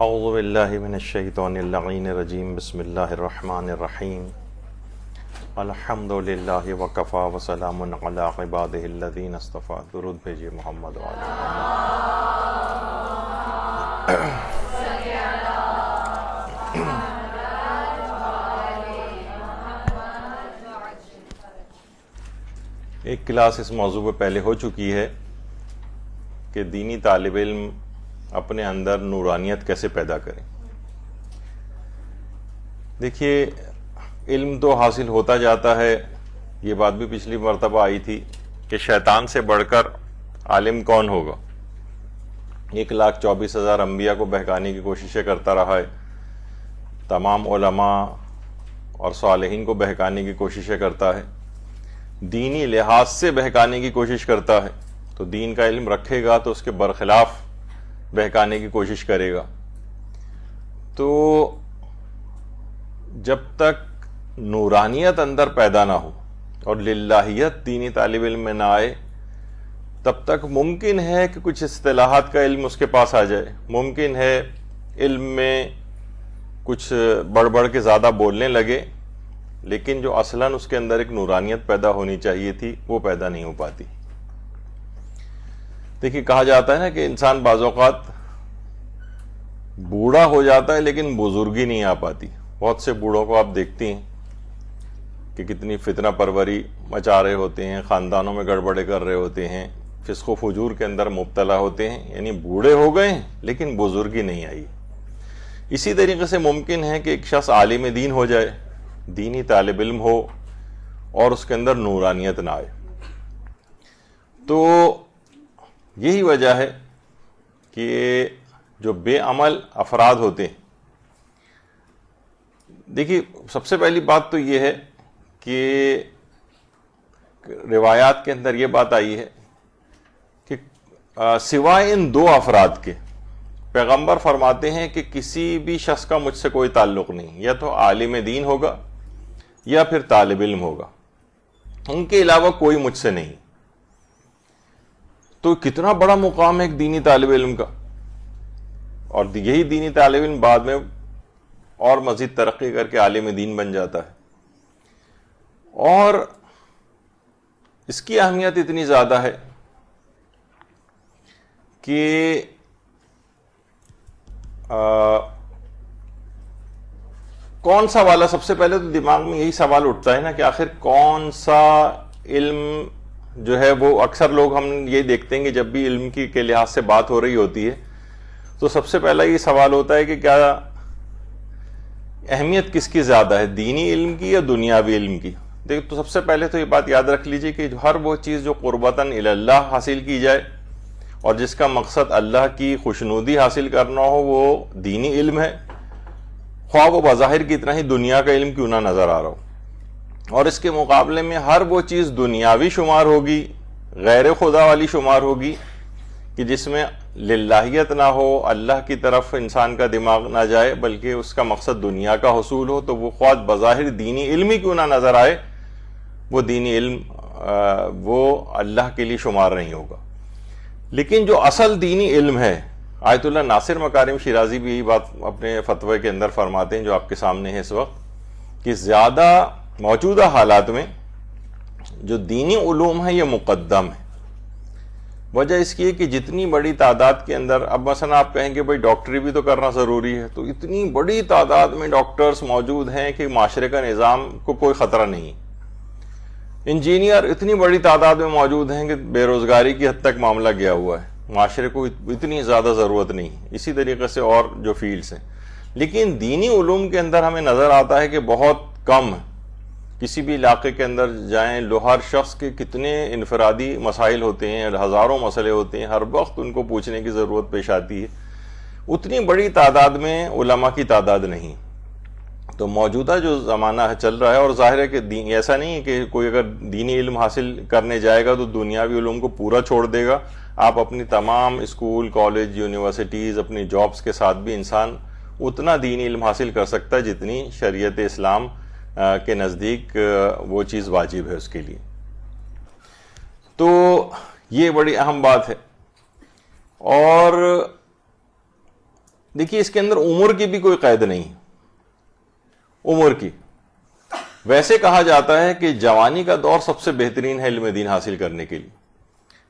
اعوذ باللہ من الشیطان اللعین الرجیم بسم اللہ الرحمن الرحیم الحمد للہ وکفا وسلام علی عبادہ الذین اصطفیٰ. درود بھیجئے محمد وعلی ایک کلاس اس موضوع پہ پہلے ہو چکی ہے کہ دینی طالب علم اپنے اندر نورانیت کیسے پیدا کریں. دیکھیے، علم تو حاصل ہوتا جاتا ہے. یہ بات بھی پچھلی مرتبہ آئی تھی کہ شیطان سے بڑھ کر عالم کون ہوگا. 1,24,000 انبیاء کو بہکانے کی کوششیں کرتا رہا ہے. تمام علماء اور صالحین کو بہکانے کی کوششیں کرتا ہے. دینی لحاظ سے بہکانے کی کوشش کرتا ہے. تو دین کا علم رکھے گا تو اس کے برخلاف بہکانے کی کوشش کرے گا. تو جب تک نورانیت اندر پیدا نہ ہو اور للہیت دینی طالب علم میں نہ آئے، تب تک ممکن ہے کہ کچھ اصطلاحات کا علم اس کے پاس آ جائے. ممکن ہے علم میں کچھ بڑھ بڑھ کے زیادہ بولنے لگے، لیکن جو اصلاً اس کے اندر ایک نورانیت پیدا ہونی چاہیے تھی وہ پیدا نہیں ہو پاتی. دیکھیے، کہا جاتا ہے نا کہ انسان بعض اوقات بوڑھا ہو جاتا ہے لیکن بزرگی نہیں آ پاتی. بہت سے بوڑھوں کو آپ دیکھتی ہیں کہ کتنی فتنہ پروری مچا رہے ہوتے ہیں، خاندانوں میں گڑبڑے کر رہے ہوتے ہیں، فسق و فجور کے اندر مبتلا ہوتے ہیں. یعنی بوڑھے ہو گئے ہیں لیکن بزرگی نہیں آئی. اسی طریقے سے ممکن ہے کہ ایک شخص عالم دین ہو جائے، دینی طالب علم ہو، اور اس کے اندر نورانیت نہ آئے. تو یہی وجہ ہے کہ جو بے عمل افراد ہوتے ہیں، دیکھیے سب سے پہلی بات تو یہ ہے کہ روایات کے اندر یہ بات آئی ہے کہ سوائے ان دو افراد کے، پیغمبر فرماتے ہیں کہ کسی بھی شخص کا مجھ سے کوئی تعلق نہیں، یا تو عالم دین ہوگا یا پھر طالب علم ہوگا، ان کے علاوہ کوئی مجھ سے نہیں. تو کتنا بڑا مقام ہے ایک دینی طالب علم کا. اور یہی دینی طالب علم بعد میں اور مزید ترقی کر کے عالم دین بن جاتا ہے. اور اس کی اہمیت اتنی زیادہ ہے کہ کون سا والا، سب سے پہلے تو دماغ میں یہی سوال اٹھتا ہے نا کہ آخر کون سا علم جو ہے وہ، اکثر لوگ ہم یہ دیکھتے ہیں کہ جب بھی علم کی کے لحاظ سے بات ہو رہی ہوتی ہے تو سب سے پہلا یہ سوال ہوتا ہے کہ کیا اہمیت کس کی زیادہ ہے، دینی علم کی یا دنیاوی علم کی. دیکھ، تو سب سے پہلے تو یہ بات یاد رکھ لیجئے کہ ہر وہ چیز جو قربتاً اللہ حاصل کی جائے اور جس کا مقصد اللہ کی خوشنودی حاصل کرنا ہو، وہ دینی علم ہے، خواہ وہ بظاہر کی اتنا ہی دنیا کا علم کیوں نہ نظر آ رہا ہو. اور اس کے مقابلے میں ہر وہ چیز دنیاوی شمار ہوگی، غیر خدا والی شمار ہوگی کہ جس میں للہیت نہ ہو، اللہ کی طرف انسان کا دماغ نہ جائے بلکہ اس کا مقصد دنیا کا حصول ہو، تو وہ خواہ بظاہر دینی علم ہی کیوں نہ نظر آئے، وہ دینی علم وہ اللہ کے لیے شمار نہیں ہوگا. لیکن جو اصل دینی علم ہے، آیت اللہ ناصر مکارم شیرازی بھی یہی بات اپنے فتوے کے اندر فرماتے ہیں جو آپ کے سامنے ہے اس وقت، کہ زیادہ موجودہ حالات میں جو دینی علوم ہے یہ مقدم ہے. وجہ اس کی ہے کہ جتنی بڑی تعداد کے اندر، اب مثلا آپ کہیں گے بھائی ڈاکٹری بھی تو کرنا ضروری ہے، تو اتنی بڑی تعداد میں ڈاکٹرز موجود ہیں کہ معاشرے کا نظام کو کوئی خطرہ نہیں. انجینئر اتنی بڑی تعداد میں موجود ہیں کہ بے روزگاری کی حد تک معاملہ گیا ہوا ہے، معاشرے کو اتنی زیادہ ضرورت نہیں. اسی طریقے سے اور جو فیلڈز ہیں، لیکن دینی علوم کے اندر ہمیں نظر آتا ہے کہ بہت کم ہے. کسی بھی علاقے کے اندر جائیں، ہر شخص کے کتنے انفرادی مسائل ہوتے ہیں، ہزاروں مسئلے ہوتے ہیں، ہر وقت ان کو پوچھنے کی ضرورت پیش آتی ہے. اتنی بڑی تعداد میں علماء کی تعداد نہیں. تو موجودہ جو زمانہ ہے چل رہا ہے، اور ظاہر ہے کہ ایسا نہیں ہے کہ کوئی اگر دینی علم حاصل کرنے جائے گا تو دنیاوی علوم کو پورا چھوڑ دے گا. آپ اپنی تمام اسکول، کالج، یونیورسٹیز، اپنی جابز کے ساتھ بھی انسان اتنا دینی علم حاصل کر سکتا ہے جتنی شریعت اسلام کے نزدیک وہ چیز واجب ہے اس کے لیے. تو یہ بڑی اہم بات ہے. اور دیکھیے اس کے اندر عمر کی بھی کوئی قید نہیں ہے، عمر کی. ویسے کہا جاتا ہے کہ جوانی کا دور سب سے بہترین ہے علم دین حاصل کرنے کے لیے،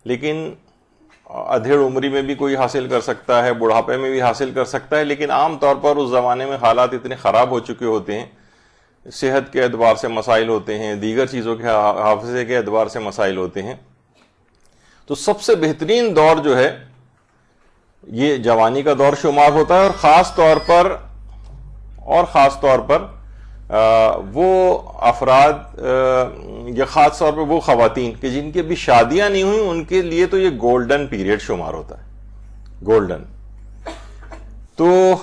لیکن ادھیڑ عمری میں بھی کوئی حاصل کر سکتا ہے، بڑھاپے میں بھی حاصل کر سکتا ہے، لیکن عام طور پر اس زمانے میں حالات اتنے خراب ہو چکے ہوتے ہیں، صحت کے اعتبار سے مسائل ہوتے ہیں، دیگر چیزوں کے حافظے کے اعتبار سے مسائل ہوتے ہیں. تو سب سے بہترین دور جو ہے یہ جوانی کا دور شمار ہوتا ہے، اور خاص طور پر وہ افراد یا خاص طور پہ وہ خواتین کہ جن کی ابھی شادیاں نہیں ہوئی، ان کے لیے تو یہ گولڈن پیریڈ شمار ہوتا ہے، گولڈن. تو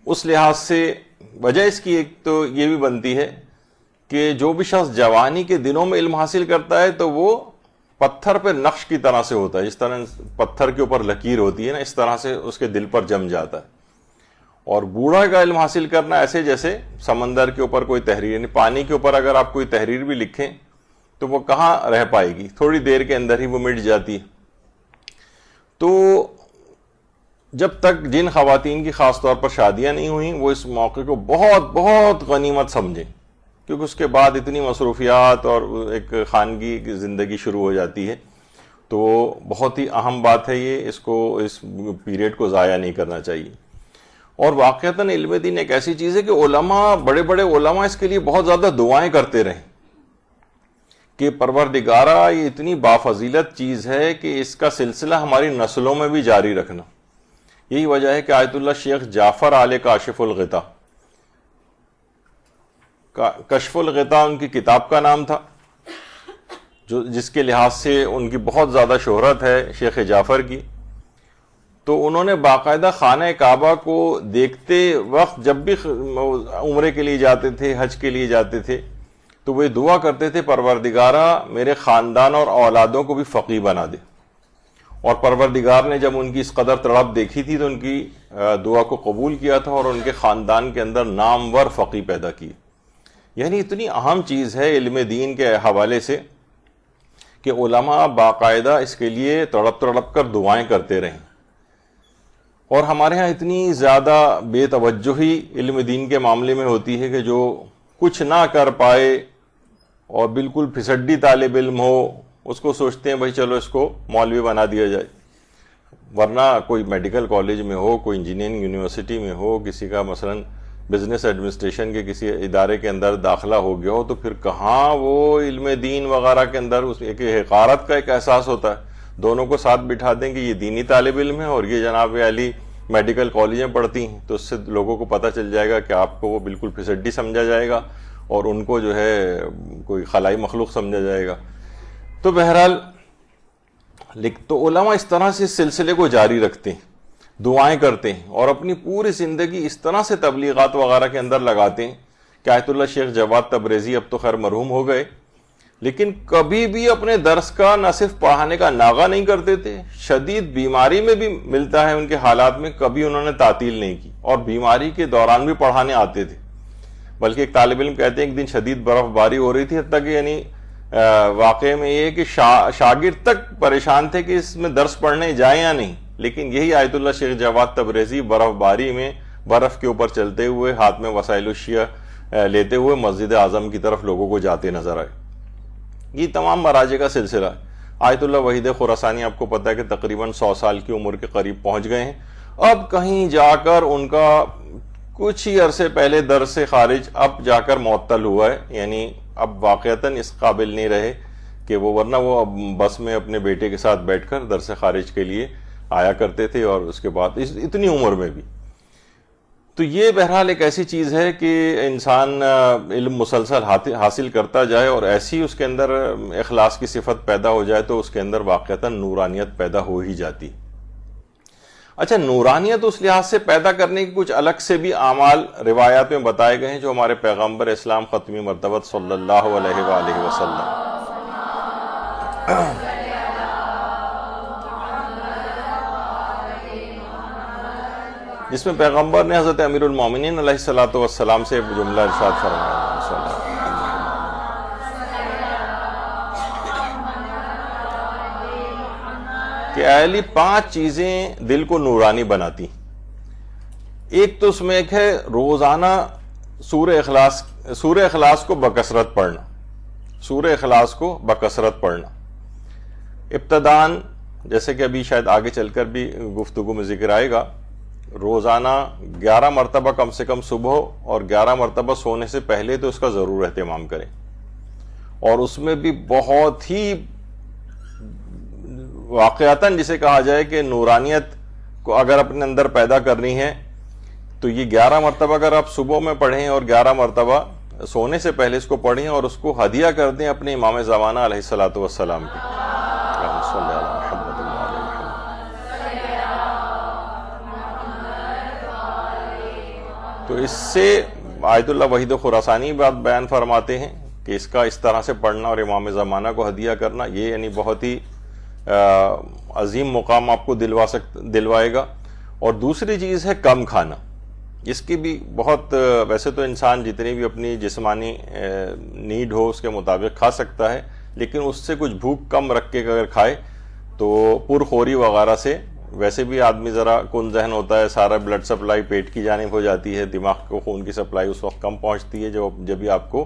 اس لحاظ سے وجہ اس کی ایک تو یہ بھی بنتی ہے کہ جو بھی شخص جوانی کے دنوں میں علم حاصل کرتا ہے تو وہ پتھر پہ نقش کی طرح سے ہوتا ہے، جس طرح پتھر کے اوپر لکیر ہوتی ہے نا، اس طرح سے اس کے دل پر جم جاتا ہے. اور بوڑھا کا علم حاصل کرنا ایسے جیسے سمندر کے اوپر کوئی تحریر، یعنی پانی کے اوپر اگر آپ کوئی تحریر بھی لکھیں تو وہ کہاں رہ پائے گی، تھوڑی دیر کے اندر ہی وہ مٹ جاتی ہے. تو جب تک جن خواتین کی خاص طور پر شادیاں نہیں ہوئیں وہ اس موقع کو بہت بہت غنیمت سمجھیں، کیونکہ اس کے بعد اتنی مصروفیات اور ایک خانگی کی زندگی شروع ہو جاتی ہے. تو بہت ہی اہم بات ہے یہ، اس پیریڈ کو ضائع نہیں کرنا چاہیے. اور واقعتاً علم دین ایک ایسی چیز ہے کہ علماء، بڑے بڑے علماء اس کے لیے بہت زیادہ دعائیں کرتے رہیں کہ پروردگارہ یہ اتنی بافضیلت چیز ہے کہ اس کا سلسلہ ہماری نسلوں میں بھی جاری رکھنا. یہی وجہ ہے کہ آیت اللہ شیخ جعفر آل کاشف الغطا، کشف الغطا ان کی کتاب کا نام تھا، جس کے لحاظ سے ان کی بہت زیادہ شہرت ہے شیخ جعفر کی. تو انہوں نے باقاعدہ خانہ کعبہ کو دیکھتے وقت جب بھی عمرے کے لیے جاتے تھے، حج کے لیے جاتے تھے، تو وہ دعا کرتے تھے پروردگارہ میرے خاندان اور اولادوں کو بھی فقیہ بنا دے. اور پروردگار نے جب ان کی اس قدر تڑپ دیکھی تھی تو ان کی دعا کو قبول کیا تھا اور ان کے خاندان کے اندر نامور فقیہ پیدا کیے. یعنی اتنی اہم چیز ہے علم دین کے حوالے سے کہ علماء باقاعدہ اس کے لیے تڑپ کر دعائیں کرتے رہیں. اور ہمارے ہاں اتنی زیادہ بے توجہی علم دین کے معاملے میں ہوتی ہے کہ جو کچھ نہ کر پائے اور بالکل پھسڈی طالب علم ہو، اس کو سوچتے ہیں بھائی چلو اس کو مولوی بنا دیا جائے. ورنہ کوئی میڈیکل کالج میں ہو، کوئی انجینئرنگ یونیورسٹی میں ہو، کسی کا مثلا بزنس ایڈمنسٹریشن کے کسی ادارے کے اندر داخلہ ہو گیا ہو، تو پھر کہاں وہ علم دین وغیرہ کے اندر اس ایک حقارت کا ایک احساس ہوتا ہے. دونوں کو ساتھ بٹھا دیں کہ یہ دینی طالب علم ہے اور یہ جناب علی میڈیکل کالجیں پڑھتی ہیں، تو اس سے لوگوں کو پتہ چل جائے گا کہ آپ کو وہ بالکل پھسڈی سمجھا جائے گا اور ان کو جو ہے کوئی خلائی مخلوق سمجھا جائے گا. تو بہرحال تو علماء اس طرح سے اس سلسلے کو جاری رکھتے ہیں، دعائیں کرتے ہیں اور اپنی پوری زندگی اس طرح سے تبلیغات وغیرہ کے اندر لگاتے ہیں کہ آیت اللہ شیخ جواد تبریزی اب تو خیر مرحوم ہو گئے، لیکن کبھی بھی اپنے درس کا نہ صرف پڑھانے کا ناغہ نہیں کرتے تھے، شدید بیماری میں بھی ملتا ہے ان کے حالات میں کبھی انہوں نے تعطیل نہیں کی اور بیماری کے دوران بھی پڑھانے آتے تھے. بلکہ ایک طالب علم کہتے ہیں ایک دن شدید برف باری ہو رہی تھی، حتیٰ کہ یعنی واقعے میں یہ کہ شاگرد تک پریشان تھے کہ اس میں درس پڑھنے جائیں یا نہیں، لیکن یہی آیت اللہ شیخ جواد تبریزی برف باری میں برف کے اوپر چلتے ہوئے ہاتھ میں وسائل الشیعہ لیتے ہوئے مسجد اعظم کی طرف لوگوں کو جاتے نظر آئے. یہ تمام مراجع کا سلسلہ ہے. آیت اللہ وحید خراسانی آپ کو پتہ ہے کہ تقریباً 100 سال کی عمر کے قریب پہنچ گئے ہیں. اب کہیں جا کر ان کا کچھ ہی عرصے پہلے درس سے خارج اب جا کر معطل ہوا ہے، یعنی اب واقعتاً اس قابل نہیں رہے کہ ورنہ وہ اب بس میں اپنے بیٹے کے ساتھ بیٹھ کر درس خارج کے لیے آیا کرتے تھے، اور اس کے بعد اتنی عمر میں بھی. تو یہ بہرحال ایک ایسی چیز ہے کہ انسان علم مسلسل حاصل کرتا جائے اور ایسی اس کے اندر اخلاص کی صفت پیدا ہو جائے تو اس کے اندر واقعتاً نورانیت پیدا ہو ہی جاتی. اچھا، نورانیت اس لحاظ سے پیدا کرنے کی کچھ الگ سے بھی اعمال روایات میں بتائے گئے ہیں جو ہمارے پیغمبر اسلام ختمی مرتبہ صلی اللہ علیہ وآلہ وسلم جس میں پیغمبر نے حضرت امیر المومنین علیہ الصلوۃ والسلام سے جملہ ارشاد فرمایا کہ اے علی 5 چیزیں دل کو نورانی بناتی. ایک تو اس میں ایک ہے روزانہ سورہ اخلاص کو بکثرت پڑھنا، سورہ اخلاص کو بکثرت پڑھنا ابتدان، جیسے کہ ابھی شاید آگے چل کر بھی گفتگو میں ذکر آئے گا، روزانہ 11 مرتبہ کم سے کم صبح اور 11 مرتبہ سونے سے پہلے تو اس کا ضرور اہتمام کریں، اور اس میں بھی بہت ہی واقعتاً جسے کہا جائے کہ نورانیت کو اگر اپنے اندر پیدا کرنی ہے تو یہ 11 مرتبہ اگر آپ صبح میں پڑھیں اور 11 مرتبہ سونے سے پہلے اس کو پڑھیں اور اس کو ہدیہ کر دیں اپنے امام زمانہ علیہ الصلوۃ والسلام کی، تو اس سے آیت اللہ وحید خراسانی بات بیان فرماتے ہیں کہ اس کا اس طرح سے پڑھنا اور امام زمانہ کو ہدیہ کرنا یہ یعنی بہت ہی عظیم مقام آپ کو دلوائے گا۔ اور دوسری چیز ہے کم کھانا، اس کی بھی بہت، ویسے تو انسان جتنی بھی اپنی جسمانی نیڈ ہو اس کے مطابق کھا سکتا ہے، لیکن اس سے کچھ بھوک کم رکھ کے اگر کھائے تو پرخوری وغیرہ سے ویسے بھی آدمی ذرا کن ذہن ہوتا ہے، سارا بلڈ سپلائی پیٹ کی جانب ہو جاتی ہے، دماغ کو خون کی سپلائی اس وقت کم پہنچتی ہے جب بھی آپ کو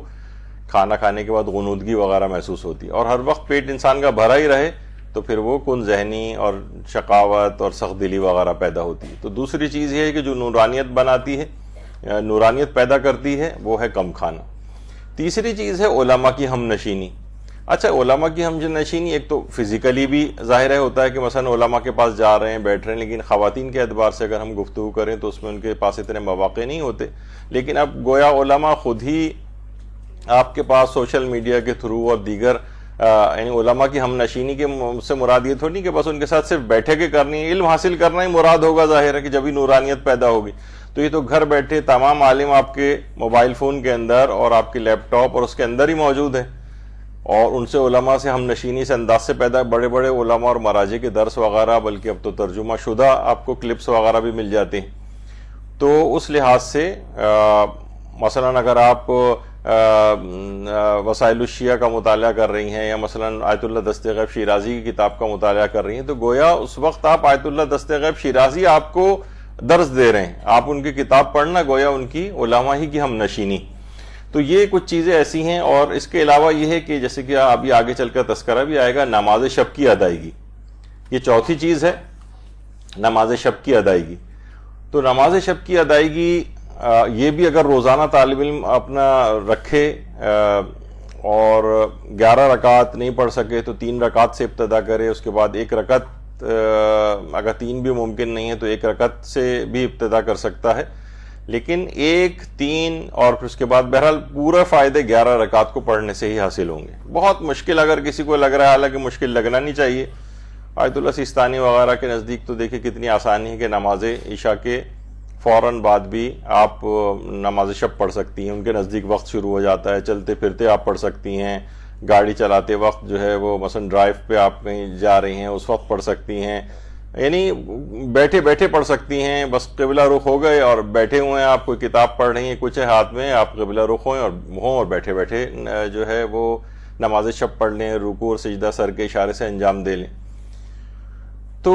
کھانا کھانے کے بعد غنودگی وغیرہ محسوس ہوتی ہے، اور ہر وقت پیٹ انسان کا بھرا ہی رہے تو پھر وہ کن ذہنی اور شقاوت اور سخت دلی وغیرہ پیدا ہوتی ہے۔ تو دوسری چیز یہ ہے کہ جو نورانیت بناتی ہے، نورانیت پیدا کرتی ہے، وہ ہے کم کھانا۔ تیسری چیز ہے علماء کی ہم نشینی۔ اچھا، علماء کی ہم نشینی ایک تو فزیکلی بھی ظاہر ہوتا ہے کہ مثلا علماء کے پاس جا رہے ہیں، بیٹھ رہے ہیں، لیکن خواتین کے اعتبار سے اگر ہم گفتگو کریں تو اس میں ان کے پاس اتنے مواقع نہیں ہوتے، لیکن اب گویا علماء خود ہی آپ کے پاس سوشل میڈیا کے تھرو اور دیگر یعنی علماء کی ہم نشینی کے سے مراد یہ تھوڑی نہیں کہ بس ان کے ساتھ صرف بیٹھے کے کرنی ہے، علم حاصل کرنا ہی مراد ہوگا، ظاہر ہے کہ جب ہی نورانیت پیدا ہوگی۔ تو یہ تو گھر بیٹھے تمام عالم آپ کے موبائل فون کے اندر اور آپ کے لیپ ٹاپ اور اس کے اندر ہی موجود ہیں، اور ان سے علماء سے ہم نشینی سے انداز سے پیدا، بڑے بڑے علماء اور مراجع کے درس وغیرہ، بلکہ اب تو ترجمہ شدہ آپ کو کلپس وغیرہ بھی مل جاتے ہیں۔ تو اس لحاظ سے مثلا اگر آپ وسائل الشیعہ کا مطالعہ کر رہی ہیں یا مثلا آیت اللہ دست غیب شیرازی کی کتاب کا مطالعہ کر رہی ہیں، تو گویا اس وقت آپ آیت اللہ دست غیب شیرازی آپ کو درس دے رہے ہیں، آپ ان کی کتاب پڑھنا گویا ان کی علماء ہی کی ہم نشینی۔ تو یہ کچھ چیزیں ایسی ہیں، اور اس کے علاوہ یہ ہے کہ جیسے کہ ابھی آگے چل کر تذکرہ بھی آئے گا، نماز شب کی ادائیگی، یہ چوتھی چیز ہے، نماز شب کی ادائیگی۔ تو نماز شب کی ادائیگی یہ بھی اگر روزانہ طالب علم اپنا رکھے اور 11 رکعت نہیں پڑھ سکے تو 3 رکعت سے ابتدا کرے، اس کے بعد 1 رکعت، اگر 3 بھی ممکن نہیں ہے تو 1 رکعت سے بھی ابتدا کر سکتا ہے، لیکن 1، 3 اور پھر اس کے بعد بہرحال پورا فائدے 11 رکعت کو پڑھنے سے ہی حاصل ہوں گے۔ بہت مشکل اگر کسی کو لگ رہا ہے، حالانکہ مشکل لگنا نہیں چاہیے، آیت اللہ سیستانی وغیرہ کے نزدیک تو دیکھیں کتنی آسانی ہے کہ نماز عشاء کے فوراً بعد بھی آپ نماز شب پڑھ سکتی ہیں، ان کے نزدیک وقت شروع ہو جاتا ہے، چلتے پھرتے آپ پڑھ سکتی ہیں، گاڑی چلاتے وقت جو ہے وہ مثلا ڈرائیو پہ آپ کہیں جا رہی ہیں اس وقت پڑھ سکتی ہیں، یعنی بیٹھے بیٹھے پڑھ سکتی ہیں، بس قبلہ رخ ہو گئے اور بیٹھے ہوئے ہیں، آپ کوئی کتاب پڑھ رہی ہیں، کچھ ہے ہاتھ میں، آپ قبلہ رخ ہوئیں اور بیٹھے بیٹھے جو ہے وہ نماز شب پڑھ لیں، رکوع اور سجدہ سر کے اشارے سے انجام دے لیں۔ تو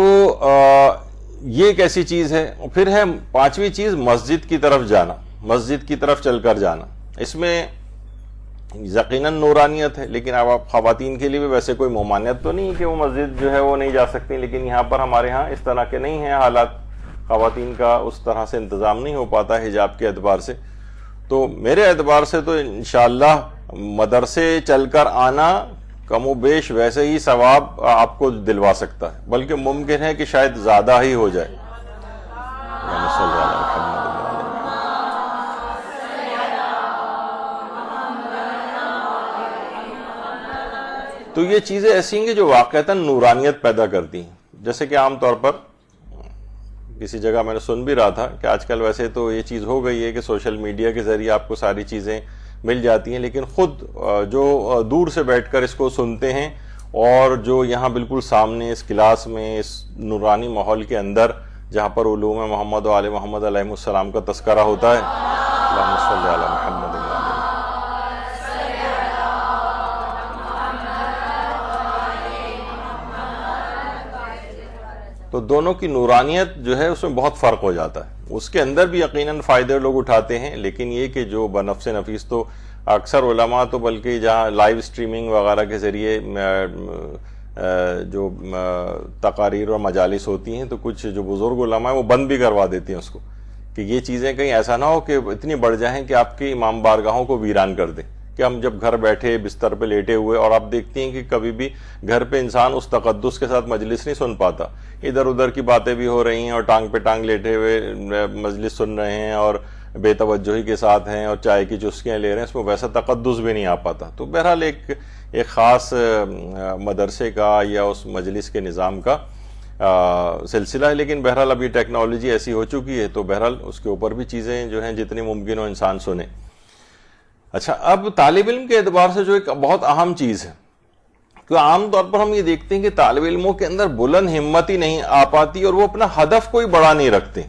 یہ ایک ایسی چیز ہے۔ پھر ہے 5ویں چیز مسجد کی طرف جانا، مسجد کی طرف چل کر جانا۔ اس میں یقیناً نورانیت ہے، لیکن اب آپ خواتین کے لیے بھی ویسے کوئی ممانعت تو نہیں کہ وہ مسجد جو ہے وہ نہیں جا سکتی، لیکن یہاں پر ہمارے ہاں اس طرح کے نہیں ہیں حالات، خواتین کا اس طرح سے انتظام نہیں ہو پاتا حجاب کے اعتبار سے۔ تو میرے اعتبار سے تو انشاءاللہ مدرسے چل کر آنا کم و بیش ویسے ہی ثواب آپ کو دلوا سکتا ہے، بلکہ ممکن ہے کہ شاید زیادہ ہی ہو جائے۔ تو یہ چیزیں ایسی ہیں جو واقعتاً نورانیت پیدا کرتی ہیں، جیسے کہ عام طور پر کسی جگہ میں نے سن بھی رہا تھا کہ آج کل ویسے تو یہ چیز ہو گئی ہے کہ سوشل میڈیا کے ذریعے آپ کو ساری چیزیں مل جاتی ہیں، لیکن خود جو دور سے بیٹھ کر اس کو سنتے ہیں اور جو یہاں بالکل سامنے اس کلاس میں اس نورانی ماحول کے اندر جہاں پر علوم محمد و آل محمد علیہ السلام کا تذکرہ ہوتا ہے، اللہم صلی علی محمد وعلی تو دونوں کی نورانیت جو ہے اس میں بہت فرق ہو جاتا ہے. اس کے اندر بھی یقیناً فائدے لوگ اٹھاتے ہیں، لیکن یہ کہ جو بنفس نفیس تو اکثر علماء تو بلکہ جہاں لائیو سٹریمنگ وغیرہ کے ذریعے جو تقاریر اور مجالس ہوتی ہیں تو کچھ جو بزرگ علماء ہیں وہ بند بھی کروا دیتی ہیں اس کو، کہ یہ چیزیں کہیں ایسا نہ ہو کہ اتنی بڑھ جائیں کہ آپ کی امام بارگاہوں کو ویران کر دیں، کہ ہم جب گھر بیٹھے بستر پہ لیٹے ہوئے، اور آپ دیکھتی ہیں کہ کبھی بھی گھر پہ انسان اس تقدس کے ساتھ مجلس نہیں سن پاتا، ادھر ادھر کی باتیں بھی ہو رہی ہیں اور ٹانگ پہ ٹانگ لیٹے ہوئے مجلس سن رہے ہیں اور بے توجہی کے ساتھ ہیں اور چائے کی چسکیاں لے رہے ہیں، اس میں ویسا تقدس بھی نہیں آ پاتا. تو بہرحال ایک خاص مدرسے کا یا اس مجلس کے نظام کا سلسلہ ہے، لیکن بہرحال اب یہ ٹیکنالوجی ایسی ہو چکی ہے تو بہرحال اس کے اوپر بھی چیزیں جو ہیں جتنی ممکن ہو انسان سنے. اچھا، اب طالب علم کے اعتبار سے جو ایک بہت اہم چیز ہے، کہ عام طور پر ہم یہ دیکھتے ہیں کہ طالب علموں کے اندر بلند ہمتی نہیں آ پاتی اور وہ اپنا ہدف کوئی بڑا نہیں رکھتے.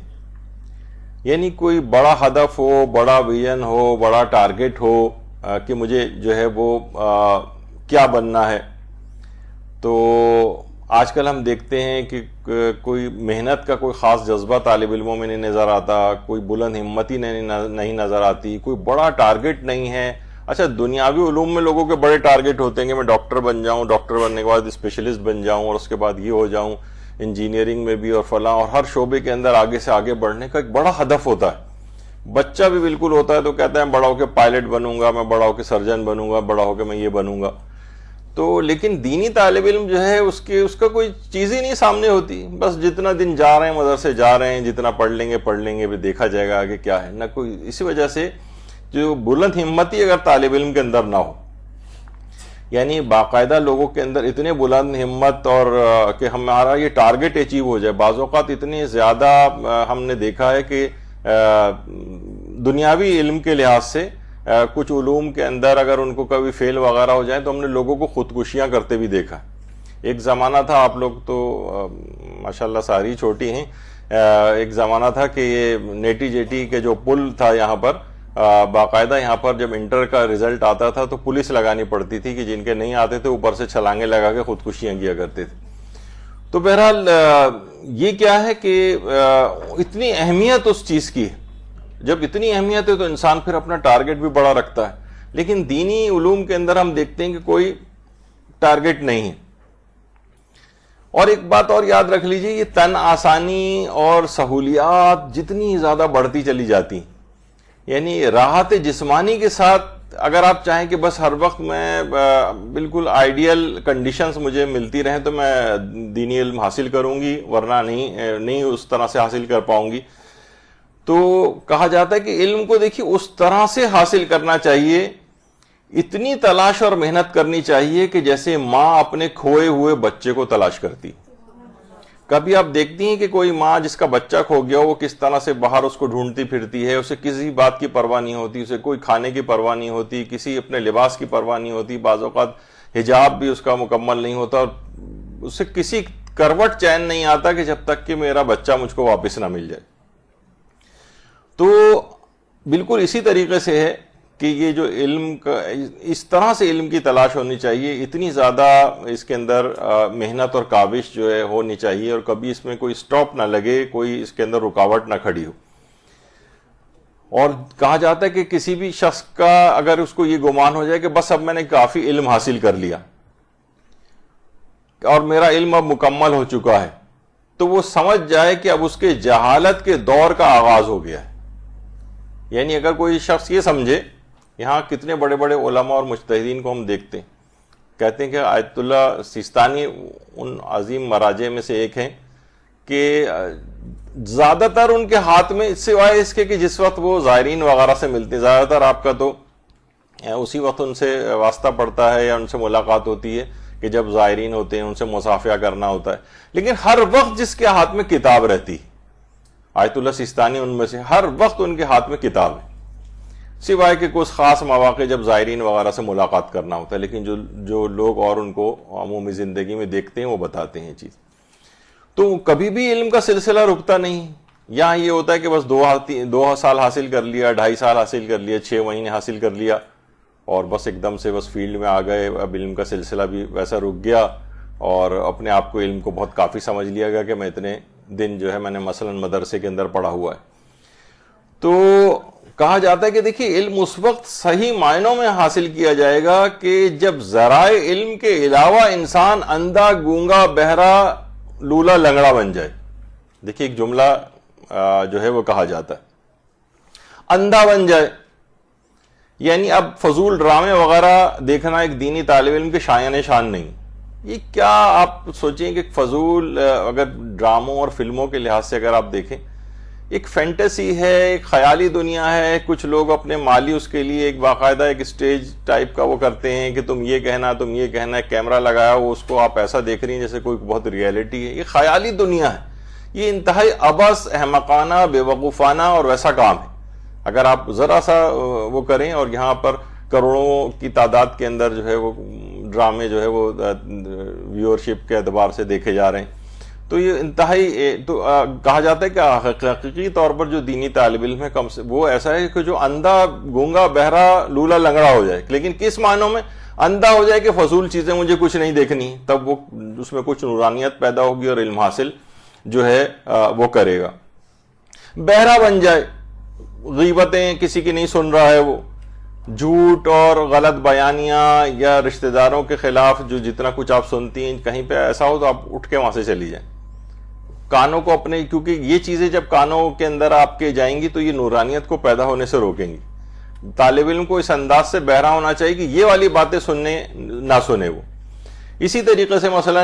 یعنی کوئی بڑا ہدف ہو، بڑا ویژن ہو، بڑا ٹارگٹ ہو کہ مجھے جو ہے وہ کیا بننا ہے. تو آج کل ہم دیکھتے ہیں کہ کوئی محنت کا کوئی خاص جذبہ طالب علموں میں نہیں نظر آتا، کوئی بلند ہمتی نہیں نظر آتی، کوئی بڑا ٹارگٹ نہیں ہے. اچھا، دنیاوی علوم میں لوگوں کے بڑے ٹارگٹ ہوتے ہیں کہ میں ڈاکٹر بن جاؤں، ڈاکٹر بننے کے بعد اسپیشلسٹ بن جاؤں اور اس کے بعد یہ ہو جاؤں، انجینئرنگ میں بھی اور فلاں، اور ہر شعبے کے اندر آگے سے آگے بڑھنے کا ایک بڑا ہدف ہوتا ہے. بچہ بھی بالکل ہوتا ہے تو کہتا ہے میں بڑا ہو کے پائلٹ بنوں گا، میں بڑا ہو کے سرجن بنوں گا، بڑا ہو کے میں یہ بنوں گا. تو لیکن دینی طالب علم جو ہے اس کا کوئی چیز ہی نہیں سامنے ہوتی، بس جتنا دن جا رہے ہیں مدرسے جا رہے ہیں، جتنا پڑھ لیں گے بھی دیکھا جائے گا آگے کیا ہے نہ کوئی. اسی وجہ سے جو بلند ہمتی اگر طالب علم کے اندر نہ ہو، یعنی باقاعدہ لوگوں کے اندر اتنے بلند ہمت اور کہ ہمارا یہ ٹارگٹ اچیو ہو جائے، بعض اوقات اتنے زیادہ ہم نے دیکھا ہے کہ دنیاوی علم کے لحاظ سے کچھ علوم کے اندر اگر ان کو کبھی فیل وغیرہ ہو جائیں تو ہم نے لوگوں کو خودکشیاں کرتے بھی دیکھا. ایک زمانہ تھا، آپ لوگ تو ماشاءاللہ ساری چھوٹی ہیں، ایک زمانہ تھا کہ یہ نیٹی جیٹی کے جو پل تھا یہاں پر، باقاعدہ یہاں پر جب انٹر کا رزلٹ آتا تھا تو پولیس لگانی پڑتی تھی کہ جن کے نہیں آتے تھے اوپر سے چھلانگیں لگا کے خودکشیاں کیا کرتے تھے. تو بہرحال یہ کیا ہے کہ اتنی اہمیت اس چیز کی ہے. جب اتنی اہمیت ہے تو انسان پھر اپنا ٹارگٹ بھی بڑا رکھتا ہے، لیکن دینی علوم کے اندر ہم دیکھتے ہیں کہ کوئی ٹارگٹ نہیں ہے. اور ایک بات اور یاد رکھ لیجئے، یہ تن آسانی اور سہولیات جتنی زیادہ بڑھتی چلی جاتی، یعنی راحت جسمانی کے ساتھ اگر آپ چاہیں کہ بس ہر وقت میں بالکل آئیڈیل کنڈیشنز مجھے ملتی رہیں تو میں دینی علم حاصل کروں گی، ورنہ نہیں اس طرح سے حاصل کر پاؤں گی. تو کہا جاتا ہے کہ علم کو دیکھیے اس طرح سے حاصل کرنا چاہیے، اتنی تلاش اور محنت کرنی چاہیے کہ جیسے ماں اپنے کھوئے ہوئے بچے کو تلاش کرتی. کبھی آپ دیکھتی ہیں کہ کوئی ماں جس کا بچہ کھو گیا وہ کس طرح سے باہر اس کو ڈھونڈتی پھرتی ہے، اسے کسی بات کی پرواہ نہیں ہوتی، اسے کوئی کھانے کی پرواہ نہیں ہوتی، کسی اپنے لباس کی پرواہ نہیں ہوتی، بعض اوقات حجاب بھی اس کا مکمل نہیں ہوتا، اور اسے کسی کروٹ چین نہیں آتا کہ جب تک کہ میرا بچہ مجھ کو واپس نہ مل جائے. تو بالکل اسی طریقے سے ہے کہ یہ جو علم کا اس طرح سے علم کی تلاش ہونی چاہیے، اتنی زیادہ اس کے اندر محنت اور کاوش جو ہے ہونی چاہیے، اور کبھی اس میں کوئی سٹاپ نہ لگے، کوئی اس کے اندر رکاوٹ نہ کھڑی ہو. اور کہا جاتا ہے کہ کسی بھی شخص کا اگر اس کو یہ گمان ہو جائے کہ بس اب میں نے کافی علم حاصل کر لیا اور میرا علم اب مکمل ہو چکا ہے، تو وہ سمجھ جائے کہ اب اس کے جہالت کے دور کا آغاز ہو گیا ہے. یعنی اگر کوئی شخص یہ سمجھے، یہاں کتنے بڑے بڑے علماء اور مجتہدین کو ہم دیکھتے ہیں، کہتے ہیں کہ آیت اللہ سیستانی ان عظیم مراجع میں سے ایک ہیں کہ زیادہ تر ان کے ہاتھ میں سوائے اس کے کہ جس وقت وہ زائرین وغیرہ سے ملتے ہیں، زیادہ تر آپ کا تو اسی وقت ان سے واسطہ پڑتا ہے یا ان سے ملاقات ہوتی ہے کہ جب زائرین ہوتے ہیں ان سے مصافحہ کرنا ہوتا ہے، لیکن ہر وقت جس کے ہاتھ میں کتاب رہتی، آیت اللہ سیستانی ان میں سے، ہر وقت ان کے ہاتھ میں کتاب ہے، سوائے کہ کچھ خاص مواقع جب زائرین وغیرہ سے ملاقات کرنا ہوتا ہے، لیکن جو لوگ اور ان کو عمومی زندگی میں دیکھتے ہیں وہ بتاتے ہیں چیز. تو کبھی بھی علم کا سلسلہ رکتا نہیں. یہاں یہ ہوتا ہے کہ بس 2 سال حاصل کر لیا، 2.5 سال حاصل کر لیا، 6 مہینے حاصل کر لیا، اور بس ایک دم سے بس فیلڈ میں آ گئے، اب علم کا سلسلہ بھی ویسا رک گیا. اور اپنے آپ کو علم کو بہت کافی سمجھ لیا گیا کہ میں اتنے دن جو ہے میں نے مثلا مدرسے کے اندر پڑھا ہوا ہے. تو کہا جاتا ہے کہ دیکھیے علم اس وقت صحیح معنوں میں حاصل کیا جائے گا کہ جب ذرائع علم کے علاوہ انسان اندھا گونگا بہرا لولا لنگڑا بن جائے. دیکھیے ایک جملہ جو ہے وہ کہا جاتا ہے اندھا بن جائے، یعنی اب فضول ڈرامے وغیرہ دیکھنا ایک دینی طالب علم کے شایان شان نہیں. یہ کیا آپ سوچیں کہ فضول اگر ڈراموں اور فلموں کے لحاظ سے اگر آپ دیکھیں ایک فینٹیسی ہے، ایک خیالی دنیا ہے. کچھ لوگ اپنے مالی اس کے لیے ایک باقاعدہ ایک اسٹیج ٹائپ کا وہ کرتے ہیں کہ تم یہ کہنا کیمرہ لگایا ہو اس کو آپ ایسا دیکھ رہی ہیں جیسے کوئی بہت ریئلٹی ہے. یہ خیالی دنیا ہے، یہ انتہائی عبث، احمقانہ، بے وقوفانہ اور ویسا کام ہے. اگر آپ ذرا سا وہ کریں اور یہاں پر کروڑوں کی تعداد کے اندر جو ہے وہ ڈرامے جو ہے وہ ویورشپ کے اعتبار سے دیکھے جا رہے ہیں تو یہ انتہائی تو کہا جاتا ہے کہ حقیقی طور پر جو دینی طالب علم ہے کم سے وہ ایسا ہے کہ جو اندھا گونگا بہرا لولا لنگڑا ہو جائے. لیکن کس معنوں میں اندھا ہو جائے کہ فضول چیزیں مجھے کچھ نہیں دیکھنی، تب وہ اس میں کچھ نورانیت پیدا ہوگی اور علم حاصل جو ہے وہ کرے گا. بہرا بن جائے، غیبتیں کسی کی نہیں سن رہا ہے، وہ جھوٹ اور غلط بیانیاں یا رشتہ داروں کے خلاف جو جتنا کچھ آپ سنتی ہیں کہیں پہ ایسا ہو تو آپ اٹھ کے وہاں سے چلی جائیں. کانوں کو اپنے، کیونکہ یہ چیزیں جب کانوں کے اندر آپ کے جائیں گی تو یہ نورانیت کو پیدا ہونے سے روکیں گی. طالب علم کو اس انداز سے بہرا ہونا چاہیے کہ یہ والی باتیں سننے نہ سنے وہ. اسی طریقے سے مثلا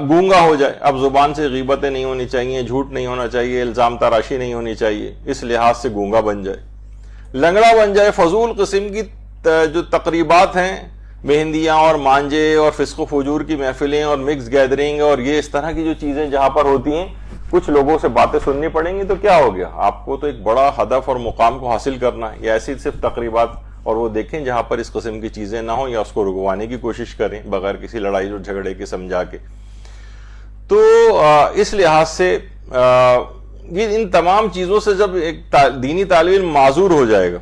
گونگا ہو جائے، اب زبان سے غیبتیں نہیں ہونی چاہیے، جھوٹ نہیں ہونا چاہیے، الزام تراشی نہیں ہونی چاہیے، اس لحاظ سے گونگا بن جائے. لنگڑا بن جائے، فضول قسم کی جو تقریبات ہیں، مہندیاں اور مانجے اور فسق و فجور کی محفلیں اور مکس گیدرنگ اور یہ اس طرح کی جو چیزیں جہاں پر ہوتی ہیں کچھ لوگوں سے باتیں سننی پڑیں گی تو کیا ہو گیا. آپ کو تو ایک بڑا ہدف اور مقام کو حاصل کرنا ہے. یا ایسی صرف تقریبات اور وہ دیکھیں جہاں پر اس قسم کی چیزیں نہ ہوں یا اس کو رکوانے کی کوشش کریں بغیر کسی لڑائی اور جھگڑے کے سمجھا کے. تو اس لحاظ سے یہ ان تمام چیزوں سے جب ایک دینی طالب علم معذور ہو جائے گا،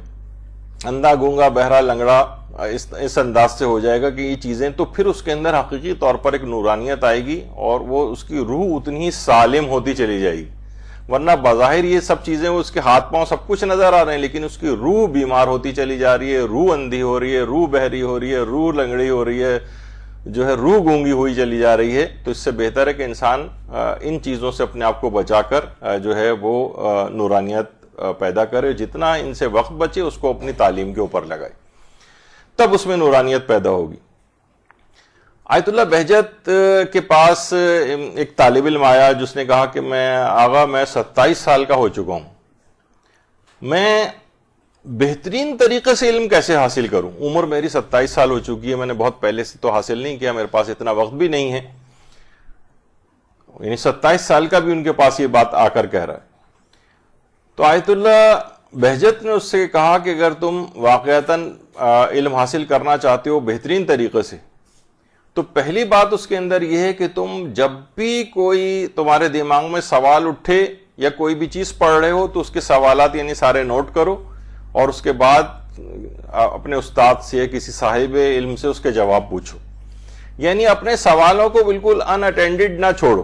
اندھا گونگا بہرا لنگڑا اس انداز سے ہو جائے گا کہ یہ چیزیں، تو پھر اس کے اندر حقیقی طور پر ایک نورانیت آئے گی اور وہ اس کی روح اتنی ہی سالم ہوتی چلی جائے گی. ورنہ بظاہر یہ سب چیزیں اس کے ہاتھ پاؤں سب کچھ نظر آ رہے ہیں لیکن اس کی روح بیمار ہوتی چلی جا رہی ہے، روح اندھی ہو رہی ہے، روح بہری ہو رہی ہے، روح لنگڑی ہو رہی ہے، جو ہے روح گونگی ہوئی چلی جا رہی ہے. تو اس سے بہتر ہے کہ انسان ان چیزوں سے اپنے آپ کو بچا کر جو ہے وہ نورانیت پیدا کرے. جتنا ان سے وقت بچے اس کو اپنی تعلیم کے اوپر لگائے، تب اس میں نورانیت پیدا ہوگی. آیت اللہ بہجت کے پاس ایک طالب علم آیا جس نے کہا کہ آغا میں 27 سال کا ہو چکا ہوں، میں بہترین طریقے سے علم کیسے حاصل کروں؟ عمر میری 27 سال ہو چکی ہے، میں نے بہت پہلے سے تو حاصل نہیں کیا، میرے پاس اتنا وقت بھی نہیں ہے. یعنی 27 سال کا بھی ان کے پاس یہ بات آ کر کہہ رہا ہے. تو آیت اللہ بہجت نے اس سے کہا کہ اگر تم واقعتاً علم حاصل کرنا چاہتے ہو بہترین طریقے سے تو پہلی بات اس کے اندر یہ ہے کہ تم جب بھی کوئی تمہارے دماغ میں سوال اٹھے یا کوئی بھی چیز پڑھ رہے ہو تو اس کے سوالات یعنی سارے نوٹ کرو اور اس کے بعد اپنے استاد سے کسی صاحب علم سے اس کے جواب پوچھو. یعنی اپنے سوالوں کو بالکل ان اٹینڈڈ نہ چھوڑو.